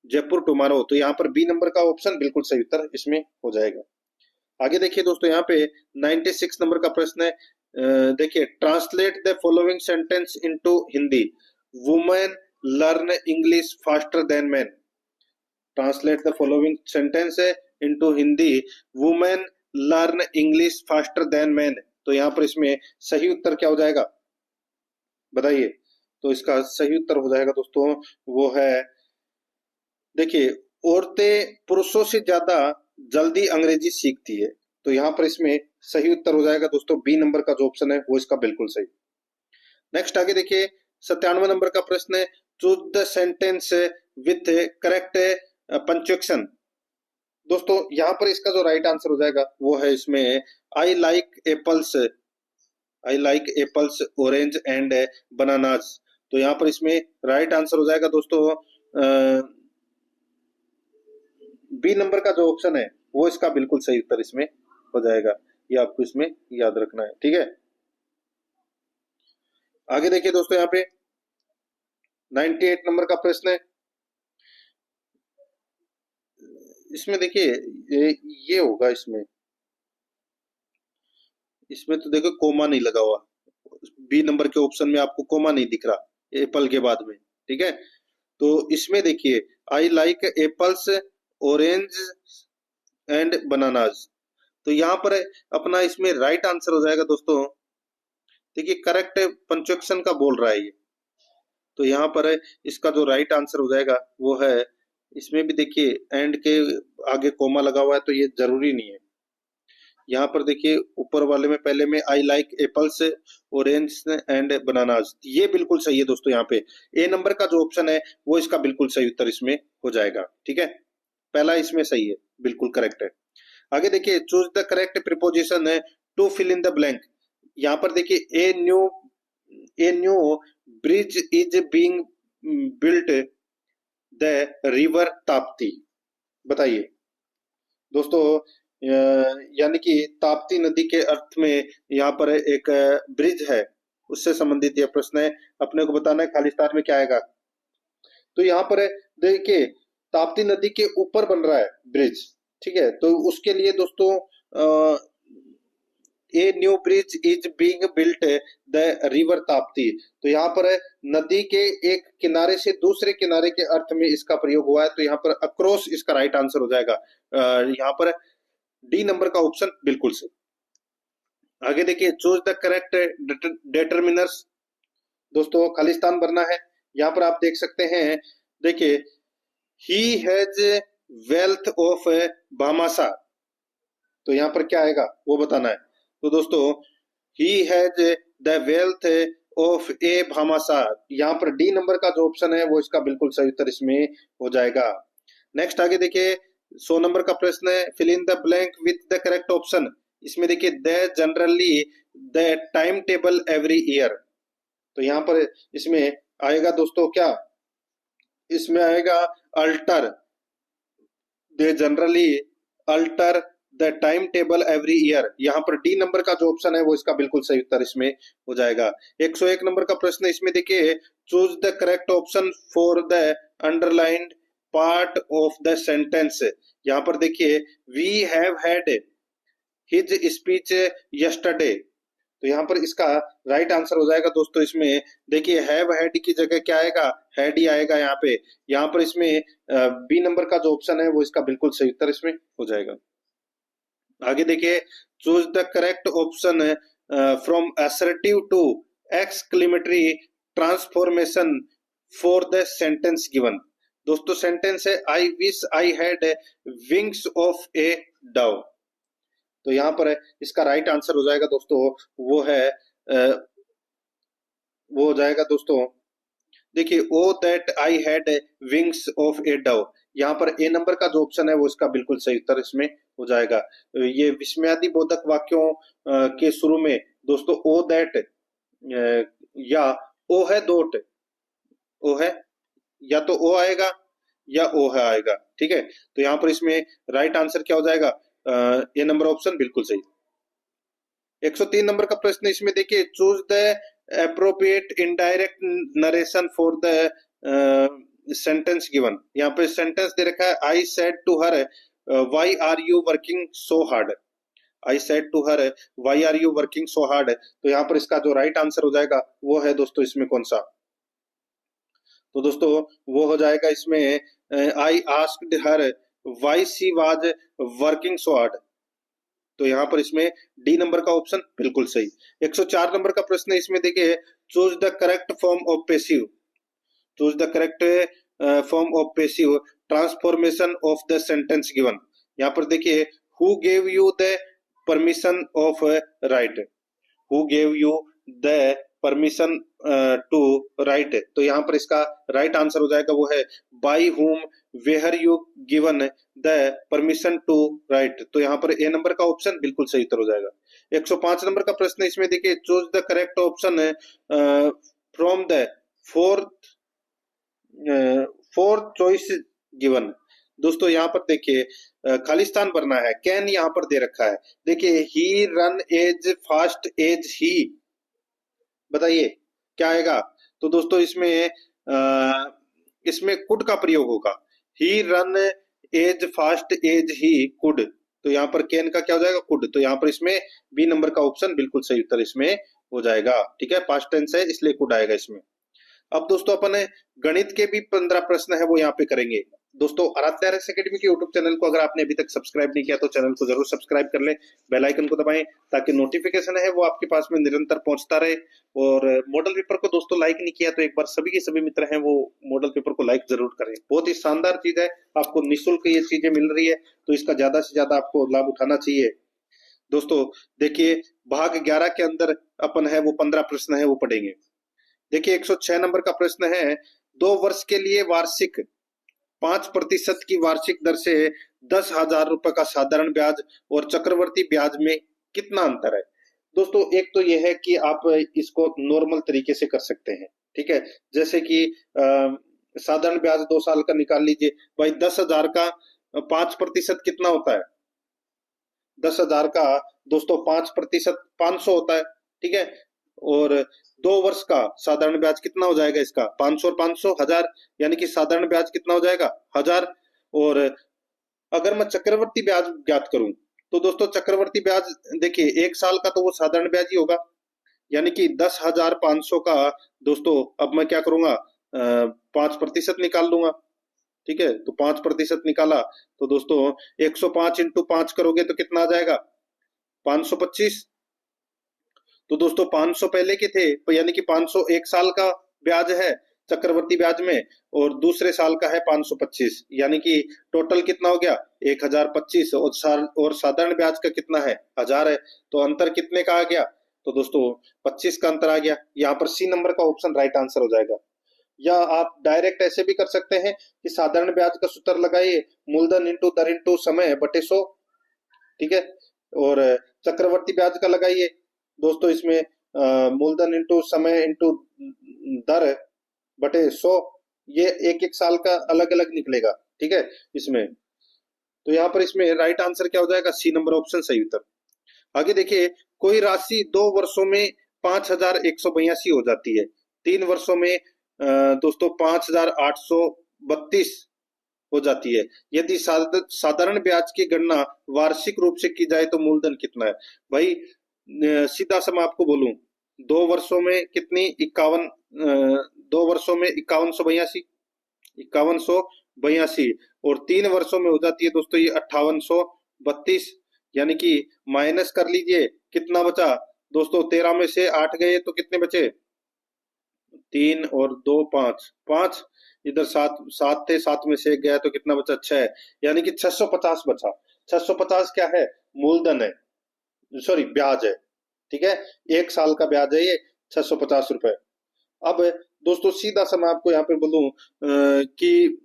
Jaipur tomorrow. तो यहाँ पर बी नंबर का ऑप्शन बिल्कुल सही उत्तर इसमें हो जाएगा। आगे देखिए दोस्तों, यहाँ पे 96 नंबर का प्रश्न है, देखिए translate the following sentence into Hindi. Women learn English faster than man. Translate the following sentence into Hindi. Women learn English faster than man. तो यहाँ पर इसमें सही उत्तर क्या हो जाएगा बताइए? तो इसका सही उत्तर हो जाएगा दोस्तों वो है, देखिए औरतें पुरुषों से ज्यादा जल्दी अंग्रेजी सीखती है। तो यहाँ पर इसमें सही उत्तर हो जाएगा दोस्तों बी नंबर का जो ऑप्शन है वो इसका बिल्कुल सही। नेक्स्ट आगे देखिए, 97 नंबर का प्रश्न है, choose the sentence with correct punctuation. दोस्तों यहाँ पर इसका जो राइट आंसर हो जाएगा वो है इसमें I like apples, I like apples orange and bananas. तो यहाँ पर इसमें राइट आंसर हो जाएगा दोस्तों बी नंबर का जो ऑप्शन है वो इसका बिल्कुल सही उत्तर इसमें हो जाएगा। ये आपको इसमें याद रखना है। ठीक है, आगे देखिए दोस्तों, यहाँ पे 98 नंबर का प्रश्न है, इसमें देखिए ये होगा, इसमें इसमें तो देखो कोमा नहीं लगा हुआ, बी नंबर के ऑप्शन में आपको कोमा नहीं दिख रहा एप्पल के बाद में। ठीक है, तो इसमें देखिए I like apples orange and bananas. तो यहाँ पर अपना इसमें राइट आंसर हो जाएगा दोस्तों, देखिए करेक्ट पंक्चुएशन का बोल रहा है ये। तो यहाँ पर इसका जो राइट आंसर हो जाएगा वो है, इसमें भी देखिए एंड के आगे कोमा लगा हुआ है तो ये जरूरी नहीं है, यहाँ पर देखिए ऊपर वाले में पहले में I like apples, orange and bananas, ये बिल्कुल सही है दोस्तों। यहाँ पे ए नंबर का जो ऑप्शन है वो इसका बिल्कुल सही उत्तर इसमें हो जाएगा। ठीक है, पहला इसमें सही है, बिल्कुल करेक्ट है। आगे देखिए चूज द करेक्ट प्रीपोजिशन है to fill in the blank. यहाँ पर देखिए a new bridge is being built the river Tapti. बताइए दोस्तों, यानी कि ताप्ती नदी के अर्थ में यहाँ पर एक ब्रिज है, उससे संबंधित यह प्रश्न है। अपने को बताना है खालिस्तान में क्या आएगा। तो यहाँ पर देखिए ताप्ती नदी के ऊपर बन रहा है ब्रिज। ठीक है, तो उसके लिए दोस्तों ए new bridge is being built the river Tapti. तो यहाँ पर नदी के एक किनारे से दूसरे किनारे के अर्थ में इसका प्रयोग हुआ है, तो यहाँ पर अक्रॉस इसका राइट आंसर हो जाएगा। यहाँ पर डी नंबर का ऑप्शन बिल्कुल सही। आगे देखिए चूज द करेक्ट डिटरमिनर्स। दोस्तों खालिस्तान भरना है। यहाँ पर आप देख सकते हैं, देखिए he has wealth of Bhamasha, तो यहाँ पर क्या आएगा वो बताना है। तो दोस्तों he has the wealth of a Bhamashah, यहाँ पर डी नंबर का जो ऑप्शन है वो इसका बिल्कुल सही उत्तर इसमें हो जाएगा। नेक्स्ट आगे देखिए 100 नंबर का प्रश्न है, fill in the blank with the correct option. इसमें देखिए the generally the time table every year, तो यहाँ पर इसमें आएगा दोस्तों क्या, इसमें आएगा alter, they generally alter the time table every year. यहाँ पर डी नंबर का जो ऑप्शन है वो इसका बिल्कुल सही उत्तर इसमें हो जाएगा। 101 नंबर का प्रश्न, इसमें देखिए choose the correct option for the underlined part of the sentence. यहाँ पर देखिए we have had his speech yesterday, तो यहाँ पर इसका राइट आंसर हो जाएगा दोस्तों। इसमें देखिए हैव हैड की जगह क्या आएगा, हैड ही आएगा यहाँ पे। यहाँ पर इसमें बी नंबर का जो ऑप्शन है वो इसका बिल्कुल सही उत्तर इसमें हो जाएगा। आगे देखिए choose the correct option from assertive to exclamatory transformation for the sentence given. दोस्तों सेंटेंस है I wish I had wings of a dove, तो यहाँ पर इसका राइट आंसर हो जाएगा दोस्तों, वो हो जाएगा दोस्तों, देखिए O that I had wings of a dove. यहाँ पर ए नंबर का जो ऑप्शन है वो इसका बिल्कुल सही उत्तर इसमें हो जाएगा। ये विस्मयादि बोधक वाक्यों के शुरू में दोस्तों ओ दैट या ओ है डोट, ओ है या तो ओ आएगा या ओ है आएगा। ठीक है, तो यहाँ पर इसमें राइट आंसर क्या हो जाएगा, ए नंबर ऑप्शन बिल्कुल सही। 103 नंबर का प्रश्न, इसमें देखिए choose the appropriate indirect narration for the sentence given. यहाँ पे सेंटेंस दे रखा है I said to her why are you working so hard. I said to her why are you working so hard, तो यहाँ पर इसका जो राइट आंसर हो जाएगा वो है दोस्तों इसमें कौन सा, तो दोस्तों वो हो जाएगा इसमें I asked her why she was working so hard, तो यहाँ पर इसमें डी नंबर का ऑप्शन बिल्कुल सही। 104 नंबर का प्रश्न है, इसमें देखिए choose the correct form of passive, choose the correct form of passive transformation of the sentence given. यहाँ पर देखिए who gave you the permission of write, who gave you the permission to write, तो यहाँ पर इसका right answer हो जाएगा वो है by whom were you given the permission to write, तो यहाँ पर ए नंबर का ऑप्शन बिल्कुल सही उत्तर हो जाएगा। 105 नंबर का प्रश्न, इसमें देखिए choose the correct option from the fourth choice given. दोस्तों यहाँ पर देखिए खालिस्तान भरना है, कैन यहाँ पर दे रखा है। देखिए he run as fast as he, बताइए क्या आएगा, तो दोस्तों इसमें कुड का प्रयोग होगा, he run as fast as he could, तो यहाँ पर कैन का क्या हो जाएगा, कुड, तो यहाँ पर इसमें बी नंबर का ऑप्शन बिल्कुल सही उत्तर इसमें हो जाएगा। ठीक है, पास्ट टेंस है इसलिए कुड आएगा इसमें। अब दोस्तों अपन गणित के भी 15 प्रश्न है वो यहाँ पे करेंगे। दोस्तों आराध्या आरएस एकेडमी के यूट्यूब चैनल को अगर आपने अभी तक सब्सक्राइब नहीं किया तो चैनल को जरूर सब्सक्राइब कर लें, बेल आइकन को दबाएं ताकि नोटिफिकेशन है वो आपके पास में निरंतर पहुंचता रहे। और मॉडल पेपर को दोस्तों लाइक नहीं किया तो एक बार सभी के सभी मित्र हैं वो मॉडल पेपर को लाइक जरूर करें, बहुत ही शानदार चीज है, आपको निःशुल्क ये चीजें मिल रही है तो इसका ज्यादा से ज्यादा आपको लाभ उठाना चाहिए। दोस्तों देखिए भाग 11 के अंदर अपन है वो 15 प्रश्न है वो पढ़ेंगे। देखिए 106 नंबर का प्रश्न है, 2 वर्ष के लिए वार्षिक 5% की वार्षिक दर से 10,000 रुपए का साधारण ब्याज और चक्रवर्ती ब्याज में कितना अंतर है। दोस्तों एक तो यह है कि आप इसको नॉर्मल तरीके से कर सकते हैं, ठीक है। जैसे कि साधारण ब्याज 2 साल का निकाल लीजिए भाई, 10,000 का 5% कितना होता है, 10,000 का दोस्तों 5% 500 होता है, ठीक है। और 2 वर्ष का साधारण ब्याज कितना हो जाएगा इसका, 500 और 500 1000, यानी कि साधारण ब्याज कितना हो जाएगा 1000। और अगर मैं चक्रवर्ती ब्याज ज्ञात करूं तो दोस्तों चक्रवर्ती ब्याज देखिए 1 साल का तो वो साधारण ब्याज ही होगा, यानी कि 10,500 का दोस्तों अब मैं क्या करूंगा 5% निकाल लूंगा, ठीक है। तो 5% निकाला तो दोस्तों 105 इंटू 5 करोगे तो कितना आ जाएगा 525। तो दोस्तों 500 पहले के थे, तो यानी कि 500 1 साल का ब्याज है चक्रवर्ती ब्याज में, और दूसरे साल का है 525, यानी कि टोटल कितना हो गया 1025, और साधारण ब्याज का कितना है 1000 है। तो अंतर कितने का आ गया, तो दोस्तों 25 का अंतर आ गया। यहाँ पर सी नंबर का ऑप्शन राइट आंसर हो जाएगा। या आप डायरेक्ट ऐसे भी कर सकते हैं कि साधारण ब्याज का सूत्र लगाइए, मूलधन इंटू दर इंटू समय बटे 100, ठीक है। और चक्रवर्ती ब्याज का लगाइए दोस्तों, इसमें मूलधन इंटू समय इंटू दर बटे 100, ये एक एक साल का अलग अलग निकलेगा, ठीक है इसमें। तो यहाँ पर इसमें राइट आंसर क्या हो जाएगा, सी नंबर ऑप्शन सही उत्तर। आगे देखिए, कोई राशि 2 वर्षों में 5,182 हो जाती है, 3 वर्षों में दोस्तों 5,832 हो जाती है। यदि साधारण ब्याज की गणना वार्षिक रूप से की जाए तो मूलधन कितना है। भाई सीधा सा मैं आपको बोलूं, 2 वर्षों में कितनी 51, 2 वर्षों में 5182, और 3 वर्षों में हो जाती है दोस्तों ये 5832, यानी कि माइनस कर लीजिए कितना बचा दोस्तों, 13 में से 8 गए तो कितने बचे 3 और 2 5, 5 इधर 7 7 थे, 7 में से 1 गया तो कितना बचा 6, यानी कि 650 बचा। 650 क्या है, मूलधन है, सॉरी ब्याज है, ठीक है। 1 साल का ब्याज है ये 650 रुपए। अब दोस्तों सीधा सा मैं आपको यहाँ पे बोलूं कि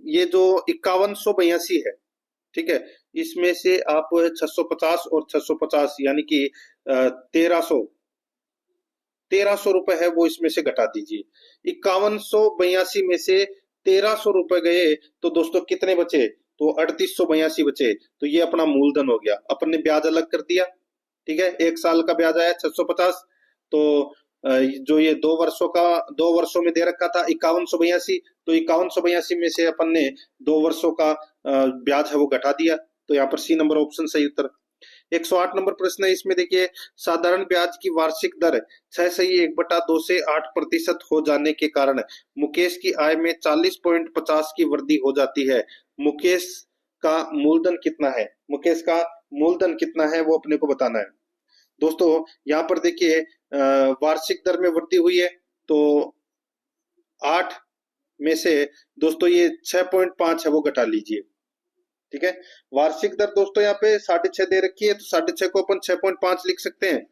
ये जो 5182 है, ठीक है, इसमें से आप 650 और 650 यानी कि 1300 रुपए है वो इसमें से घटा दीजिए। 5182 में से 1300 रुपए गए तो दोस्तों कितने बचे, तो 3882 बचे। तो ये अपना मूलधन हो गया, अपन ने ब्याज अलग कर दिया, ठीक है। 1 साल का ब्याज आया 650, तो जो ये 2 वर्षों में दे रखा था 5182, तो 5182 में से अपन ने 2 वर्षों का ब्याज है वो घटा दिया। तो यहाँ पर सी नंबर ऑप्शन सही उत्तर। 108 नंबर प्रश्न है, इसमें देखिए साधारण ब्याज की वार्षिक दर 6/1/2 से 8% हो जाने के कारण मुकेश की आय में 40.50 की वृद्धि हो जाती है। मुकेश का मूलधन कितना है, मुकेश का मूलधन कितना है वो अपने को बताना है। दोस्तों यहाँ पर देखिए वार्षिक दर में वृद्धि हुई है, तो 8 में से दोस्तों ये 6.5 है वो घटा लीजिए, ठीक है। वार्षिक दर दोस्तों यहाँ पे 6.5 दे रखी है, तो 6.5 को अपन 6.5 लिख सकते हैं।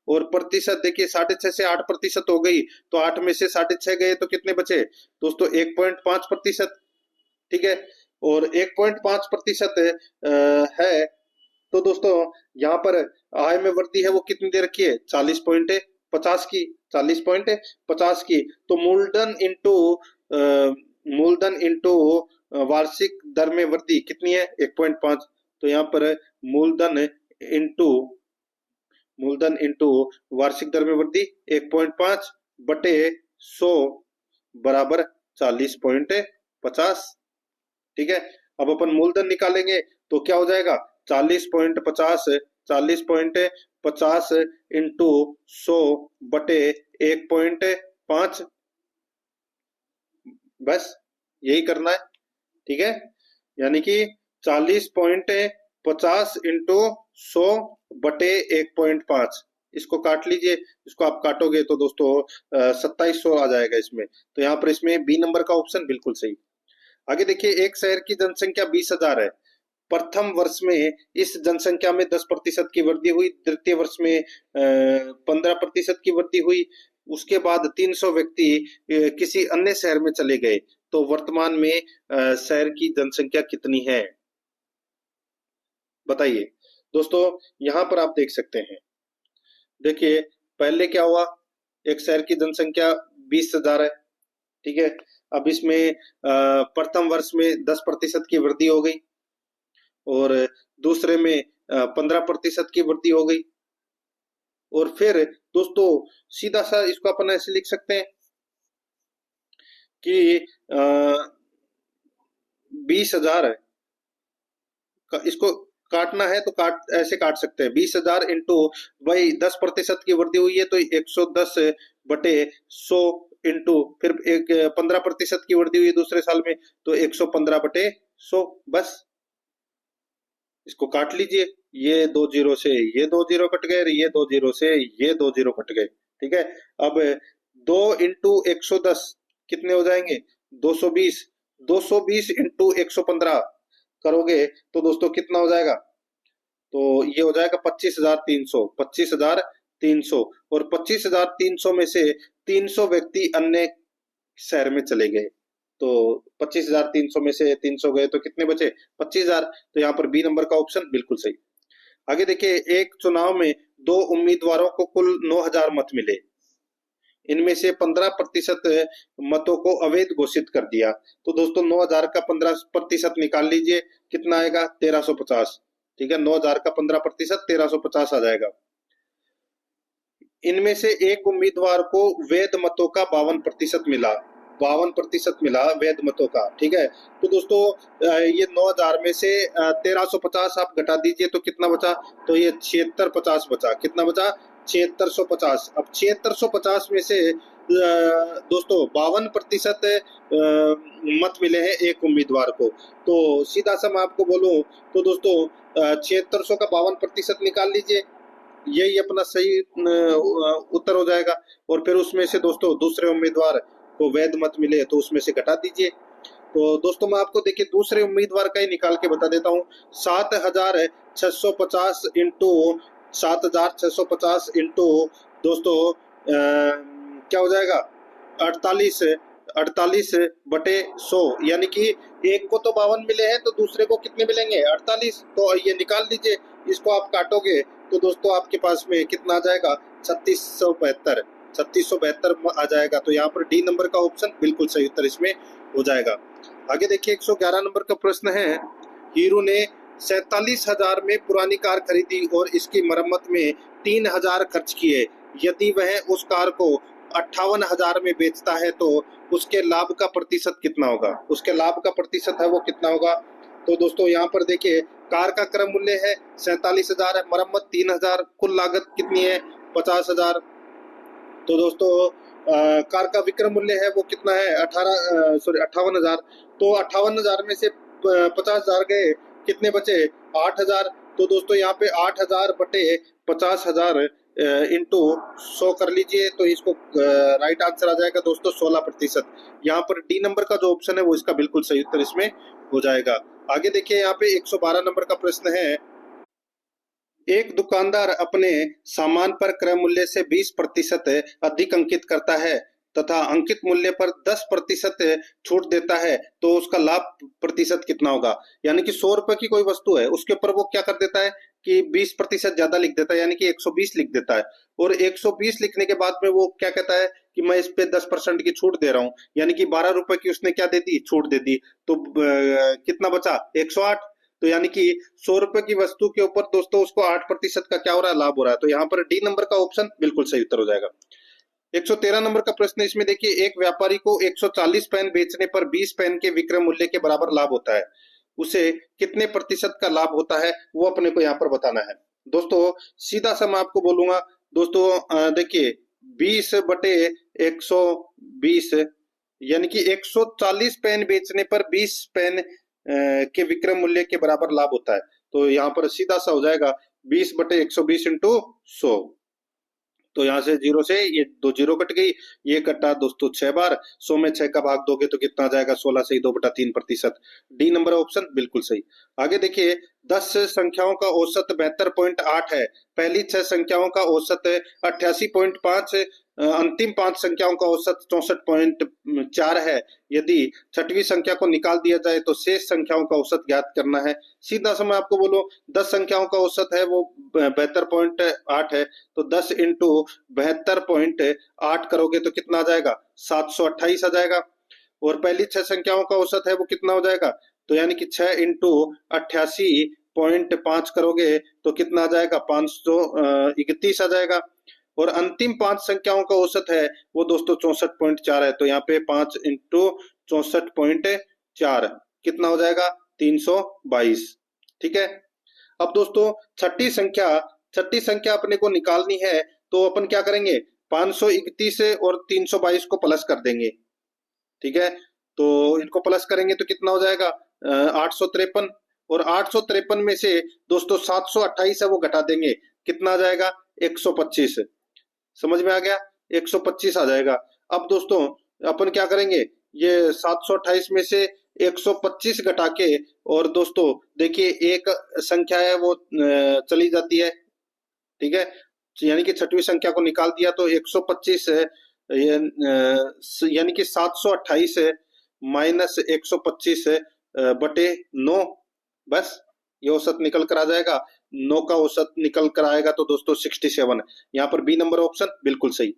और प्रतिशत देखिए 6.5 से 8% हो गई, तो 8 में से 6.5 गए तो कितने बचे दोस्तों 1.5%, ठीक है। और 1.5% है, तो दोस्तों यहाँ पर आय में वृद्धि है वो कितनी दे रखी है 40.50 की, 40.50 की। तो मूलधन इंटू वार्षिक दर में वृद्धि कितनी है 1.5, तो यहाँ पर मूलधन इंटू वार्षिक दर में वृद्धि 1.5 बटे 100 बराबर 40.50, ठीक है। अब अपन मूलधन निकालेंगे तो क्या हो जाएगा 40.50 इंटू 100 बटे 1.5, बस यही करना है, ठीक है। यानी कि 40.50 इंटू 100 बटे 1.5, इसको काट लीजिए, इसको आप काटोगे तो दोस्तों 2700 आ जाएगा इसमें। तो यहाँ पर इसमें बी नंबर का ऑप्शन बिल्कुल सही। आगे देखिए, एक शहर की जनसंख्या 20,000 है, प्रथम वर्ष में इस जनसंख्या में 10% की वृद्धि हुई, द्वितीय वर्ष में 15% की वृद्धि हुई, उसके बाद 300 व्यक्ति किसी अन्य शहर में चले गए। तो वर्तमान में शहर की जनसंख्या कितनी है, बताइए। दोस्तों यहाँ पर आप देख सकते हैं, देखिए पहले क्या हुआ, एक शहर की जनसंख्या 20,000 है, ठीक है। अब इसमें प्रथम वर्ष में 10% की वृद्धि हो गई और दूसरे में 15% की वृद्धि हो गई। और फिर दोस्तों सीधा सा इसको अपन ऐसे लिख सकते हैं कि 20,000 है, इसको काटना है तो ऐसे काट सकते हैं, 20,000 इंटू भाई 10% की वृद्धि हुई है तो 110/100 इंटू फिर एक 15% की वृद्धि हुई है दूसरे साल में तो 115/100, बस इसको काट लीजिए। ये 2 जीरो से ये 2 जीरो कट गए, ये 2 जीरो से ये 2 जीरो कट गए, ठीक है। अब 2 इंटू 110 कितने हो जाएंगे, 220, 220 इंटू 115 करोगे तो दोस्तों कितना हो जाएगा, तो ये हो जाएगा 25,300, 25,300। और 25,300 में से 300 व्यक्ति अन्य शहर में चले गए, तो 25,300 में से 300 गए तो कितने बचे, 25,000। तो यहाँ पर बी नंबर का ऑप्शन बिल्कुल सही। आगे देखिए, एक चुनाव में 2 उम्मीदवारों को कुल 9,000 मत मिले, इनमें से 15% मतों को अवैध घोषित कर दिया। तो दोस्तों 9,000 का 15% निकाल लीजिए, कितना आएगा, 1350, ठीक है। 9,000 का 15% 1350 आ जाएगा। इनमें से एक उम्मीदवार को वैध मतों का 52% मिला, 52% मिला वैध मतों का, ठीक है। तो दोस्तों ये 9,000 में से 1350 आप घटा दीजिए तो कितना बचा, तो ये 7650 बचा, कितना बचा, 7650। अब 7650 में से दोस्तों 52% मत मिले हैं एक उम्मीदवार को, तो सीधा सा मैं आपको बोलूं तो दोस्तों 7600 का 52% निकाल लीजिए, यही अपना सही उत्तर हो जाएगा। और फिर उसमें से दोस्तों दूसरे उम्मीदवार को वैध मत मिले तो उसमें से घटा दीजिए। तो दोस्तों मैं आपको देखिए दूसरे उम्मीदवार का ही निकाल के बता देता हूँ, 7,650 इंटू 7,650 इंटू दोस्तों क्या हो जाएगा, 48/100, यानी कि एक को तो 52 मिले हैं तो दूसरे को कितने मिलेंगे, 48। तो ये निकाल लीजिए, इसको आप काटोगे तो दोस्तों आपके पास में कितना आ जाएगा, 3672, 3672 आ जाएगा। तो यहाँ पर डी नंबर का ऑप्शन बिल्कुल सही उत्तर इसमें हो जाएगा। आगे देखिए 111 नंबर का प्रश्न है, हीरो ने 47,000 में पुरानी कार खरीदी और इसकी मरम्मत में 3,000 खर्च किए, यदि वह उस कार को 58,000 में बेचता है तो उसके लाभ का प्रतिशत कितना होगा, उसके लाभ का प्रतिशत है वो कितना होगा। तो दोस्तों यहाँ पर देखिए कार का क्रय मूल्य है 47,000 है, मरम्मत 3,000, कुल लागत कितनी है 50,000। तो दोस्तों कार का विक्रय मूल्य है वो कितना है 58,000। तो 58,000 में से 50,000 गए, कितने बचे 8,000। तो दोस्तों यहाँ पे 8,000 बटे 50,000 इंटू 100 कर लीजिए, तो इसको राइट आंसर आ जाएगा दोस्तों 16%। यहाँ पर डी नंबर का जो ऑप्शन है वो इसका बिल्कुल सही उत्तर इसमें हो जाएगा। आगे देखिए यहाँ पे 112 नंबर का प्रश्न है, एक दुकानदार अपने सामान पर क्रय मूल्य से 20% अधिक अंकित करता है तथा अंकित मूल्य पर 10% छूट देता है, तो उसका लाभ प्रतिशत कितना होगा। यानी कि 100 रुपए की कोई वस्तु है, उसके ऊपर वो क्या कर देता है कि 20% ज्यादा लिख देता है, यानी कि 120 लिख देता है। और 120 लिखने के बाद में वो क्या कहता है कि मैं इस पे 10% की छूट दे रहा हूँ, यानी कि 12 रुपए की उसने क्या दे दी, छूट दे दी। तो कितना बचा 108। तो यानी कि 100 रुपए की वस्तु के ऊपर दोस्तों उसको 8% का क्या हो रहा है, लाभ हो रहा है। तो यहाँ पर डी नंबर का ऑप्शन बिल्कुल सही उत्तर हो जाएगा। 113 नंबर का प्रश्न, इसमें देखिए, एक व्यापारी को 140 पेन बेचने पर 20 पेन के विक्रय मूल्य के बराबर लाभ होता है, उसे कितने प्रतिशत का लाभ होता है वो अपने को यहाँ पर बताना है। दोस्तों सीधा सा मैं आपको बोलूंगा दोस्तों, देखिए 20/120 यानी कि 140 पेन बेचने पर 20 पेन के विक्रय मूल्य के बराबर लाभ होता है। तो यहाँ पर सीधा सा हो जाएगा 20/120 इंटू 100। तो यहाँ से 0 से ये 2 जीरो कट गई, ये कटा दोस्तों 6 बार, 100 में 6 का भाग दोगे तो कितना आ जाएगा, 16 से ही 2/3%। डी नंबर ऑप्शन बिल्कुल सही। आगे देखिए 10 संख्याओं का औसत 72.8 है, पहली 6 संख्याओं का औसत 88.5, अंतिम 5 संख्याओं का औसत 64.4 है। यदि छठवीं संख्या को निकाल दिया जाए तो शेष संख्याओं का औसत ज्ञात करना है। सीधा सा मैं आपको बोलूं, 10 संख्याओं का औसत है वो 72.8 है, तो 10 इंटू 72.8 करोगे तो कितना आ जाएगा, 728 आ जाएगा। और पहली 6 संख्याओं का औसत है वो कितना हो जाएगा, तो यानी कि 6 इंटू 88.5 करोगे तो कितना आ जाएगा, 531 आ जाएगा। और अंतिम 5 संख्याओं का औसत है वो दोस्तों 64.4 है, तो यहाँ पे 5 इंटू 64.4 कितना हो जाएगा, 322। ठीक है। अब दोस्तों छठी संख्या अपने को निकालनी है, तो अपन क्या करेंगे, 531 और 322 को प्लस कर देंगे। ठीक है, तो इनको प्लस करेंगे तो कितना हो जाएगा, 853। और 853 में से दोस्तों 728 है वो घटा देंगे, कितना आ जाएगा, 125। समझ में आ गया, 125 आ जाएगा। अब दोस्तों अपन क्या करेंगे, ये 728 में से 125 घटा के, और दोस्तों देखिए एक संख्या है वो चली जाती है। ठीक है, यानी कि छठवीं संख्या को निकाल दिया तो 125 है, यानी कि 728 माइनस 125 बटे 9, बस ये औसत निकल कर आ जाएगा। 9 का औसत निकल कर आएगा तो दोस्तों 67। यहाँ पर बी नंबर ऑप्शन बिल्कुल सही।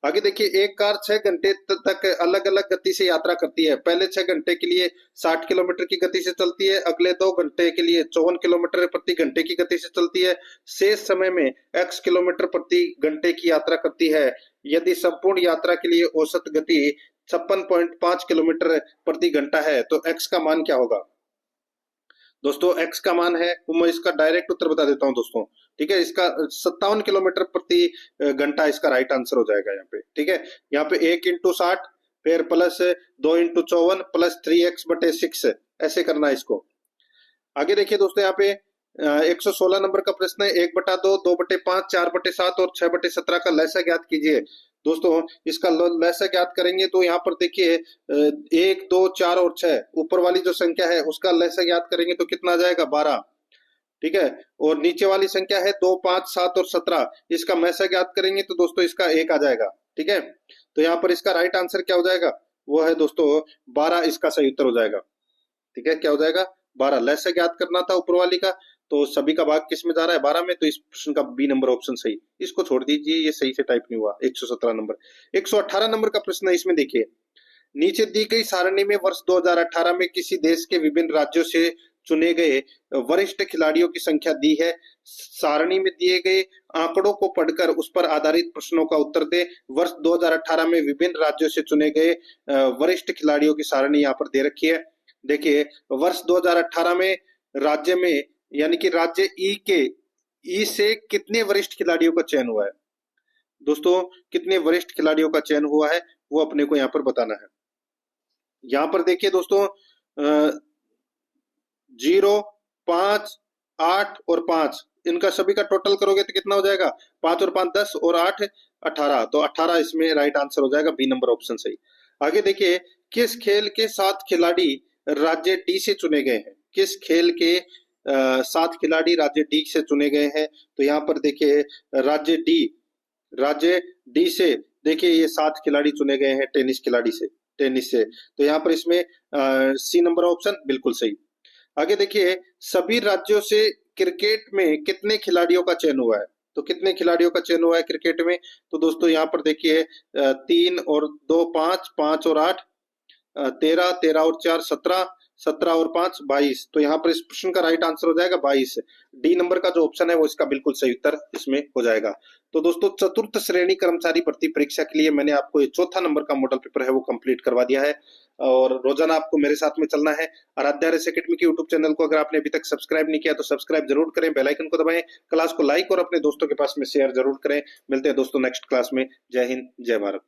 आगे देखिए, एक कार 6 घंटे तक अलग अलग गति से यात्रा करती है। पहले 6 घंटे के लिए 60 किलोमीटर की गति से चलती है, अगले 2 घंटे के लिए 54 किलोमीटर प्रति घंटे की गति से चलती है, शेष समय में x किलोमीटर प्रति घंटे की यात्रा करती है। यदि संपूर्ण यात्रा के लिए औसत गति 56.5 किलोमीटर प्रति घंटा है तो x का मान क्या होगा। दोस्तों x का मान है, मैं इसका डायरेक्ट उत्तर बता देता हूं दोस्तों। ठीक है, इसका 57 किलोमीटर प्रति घंटा इसका राइट आंसर हो जाएगा यहाँ पे। ठीक है, यहाँ पे 1 इंटू 60 फिर प्लस 2 इंटू 54 प्लस 3x बटे 6, ऐसे करना है इसको। आगे देखिए दोस्तों, यहाँ पे 116 नंबर का प्रश्न है, 1/2, 2/5, 4/7 और 6/17 का लसाअ ज्ञात कीजिए। दोस्तों इसका लसाअ ज्ञात करेंगे तो यहाँ पर देखिए 1, 2, 4 और 6, ऊपर वाली जो संख्या है उसका लसाअ ज्ञात करेंगे तो कितना आ जाएगा, 12। ठीक है, और नीचे वाली संख्या है 2, 5, 7 और 17, इसका मैसा ज्ञात करेंगे तो दोस्तों इसका 1 आ जाएगा। ठीक है, तो यहाँ पर इसका राइट आंसर क्या हो जाएगा, वो है दोस्तों 12, इसका सही उत्तर हो जाएगा। ठीक है, क्या हो जाएगा, 12। लसाअ ज्ञात करना था ऊपर वाली का, तो सभी का भाग किस में जा रहा है, 12 में, तो इस प्रश्न का बी नंबर ऑप्शन सही। इसको छोड़ दीजिए, ये सही से टाइप नहीं हुआ। 117 नंबर। 118 नंबर का प्रश्न है, इसमें देखिए, नीचे दी गई सारणी में वर्ष 2018 में किसी देश के विभिन्न राज्यों से चुने गए वरिष्ठ खिलाड़ियों की संख्या दी है। सारणी में दिए गए आंकड़ों को पढ़कर उस पर आधारित प्रश्नों का उत्तर दे। वर्ष 2018 में विभिन्न राज्यों से चुने गए वरिष्ठ खिलाड़ियों की सारणी यहाँ पर दे रखी है। देखिए, वर्ष 2018 में राज्य में, यानी कि राज्य ई से कितने वरिष्ठ खिलाड़ियों का चयन हुआ है। दोस्तों कितने वरिष्ठ खिलाड़ियों का चयन हुआ है वो अपने को यहाँ पर बताना है। यहाँ पर देखिए दोस्तों 0, 5, 8 और 5, इनका सभी का टोटल करोगे तो कितना हो जाएगा, 5 और 5 10 और 8 18, तो 18 इसमें राइट आंसर हो जाएगा, बी नंबर ऑप्शन सही। आगे देखिए, किस खेल के 7 खिलाड़ी राज्य डी से चुने गए हैं। किस खेल के 7 खिलाड़ी राज्य डी से चुने गए हैं, तो यहाँ पर देखिए राज्य डी से देखिए ये 7 खिलाड़ी चुने गए हैं टेनिस से, तो यहाँ पर इसमें सी नंबर ऑप्शन बिल्कुल सही। आगे देखिए, सभी राज्यों से क्रिकेट में कितने खिलाड़ियों का चयन हुआ है, तो कितने खिलाड़ियों का चयन हुआ है क्रिकेट में, तो दोस्तों यहाँ पर देखिए 3 और 2 5, 5 और 8 13, 13 और 4 17, 17 और 5 22, तो यहाँ पर इस प्रश्न का राइट आंसर हो जाएगा 22। डी नंबर का जो ऑप्शन है वो इसका बिल्कुल सही उत्तर इसमें हो जाएगा। तो दोस्तों चतुर्थ श्रेणी कर्मचारी भर्ती परीक्षा के लिए मैंने आपको ये चौथा नंबर का मॉडल पेपर है वो कंप्लीट करवा दिया है, और रोजाना आपको मेरे साथ में चलना है। आराध्या रेस एकेडमी के यूट्यूब चैनल को अगर आपने अभी तक सब्सक्राइब नहीं किया तो सब्सक्राइब जरूर करें, बेल आइकन को दबाएं, क्लास को लाइक और अपने दोस्तों के पास में शेयर जरूर करें। मिलते हैं दोस्तों नेक्स्ट क्लास में। जय हिंद, जय भारत।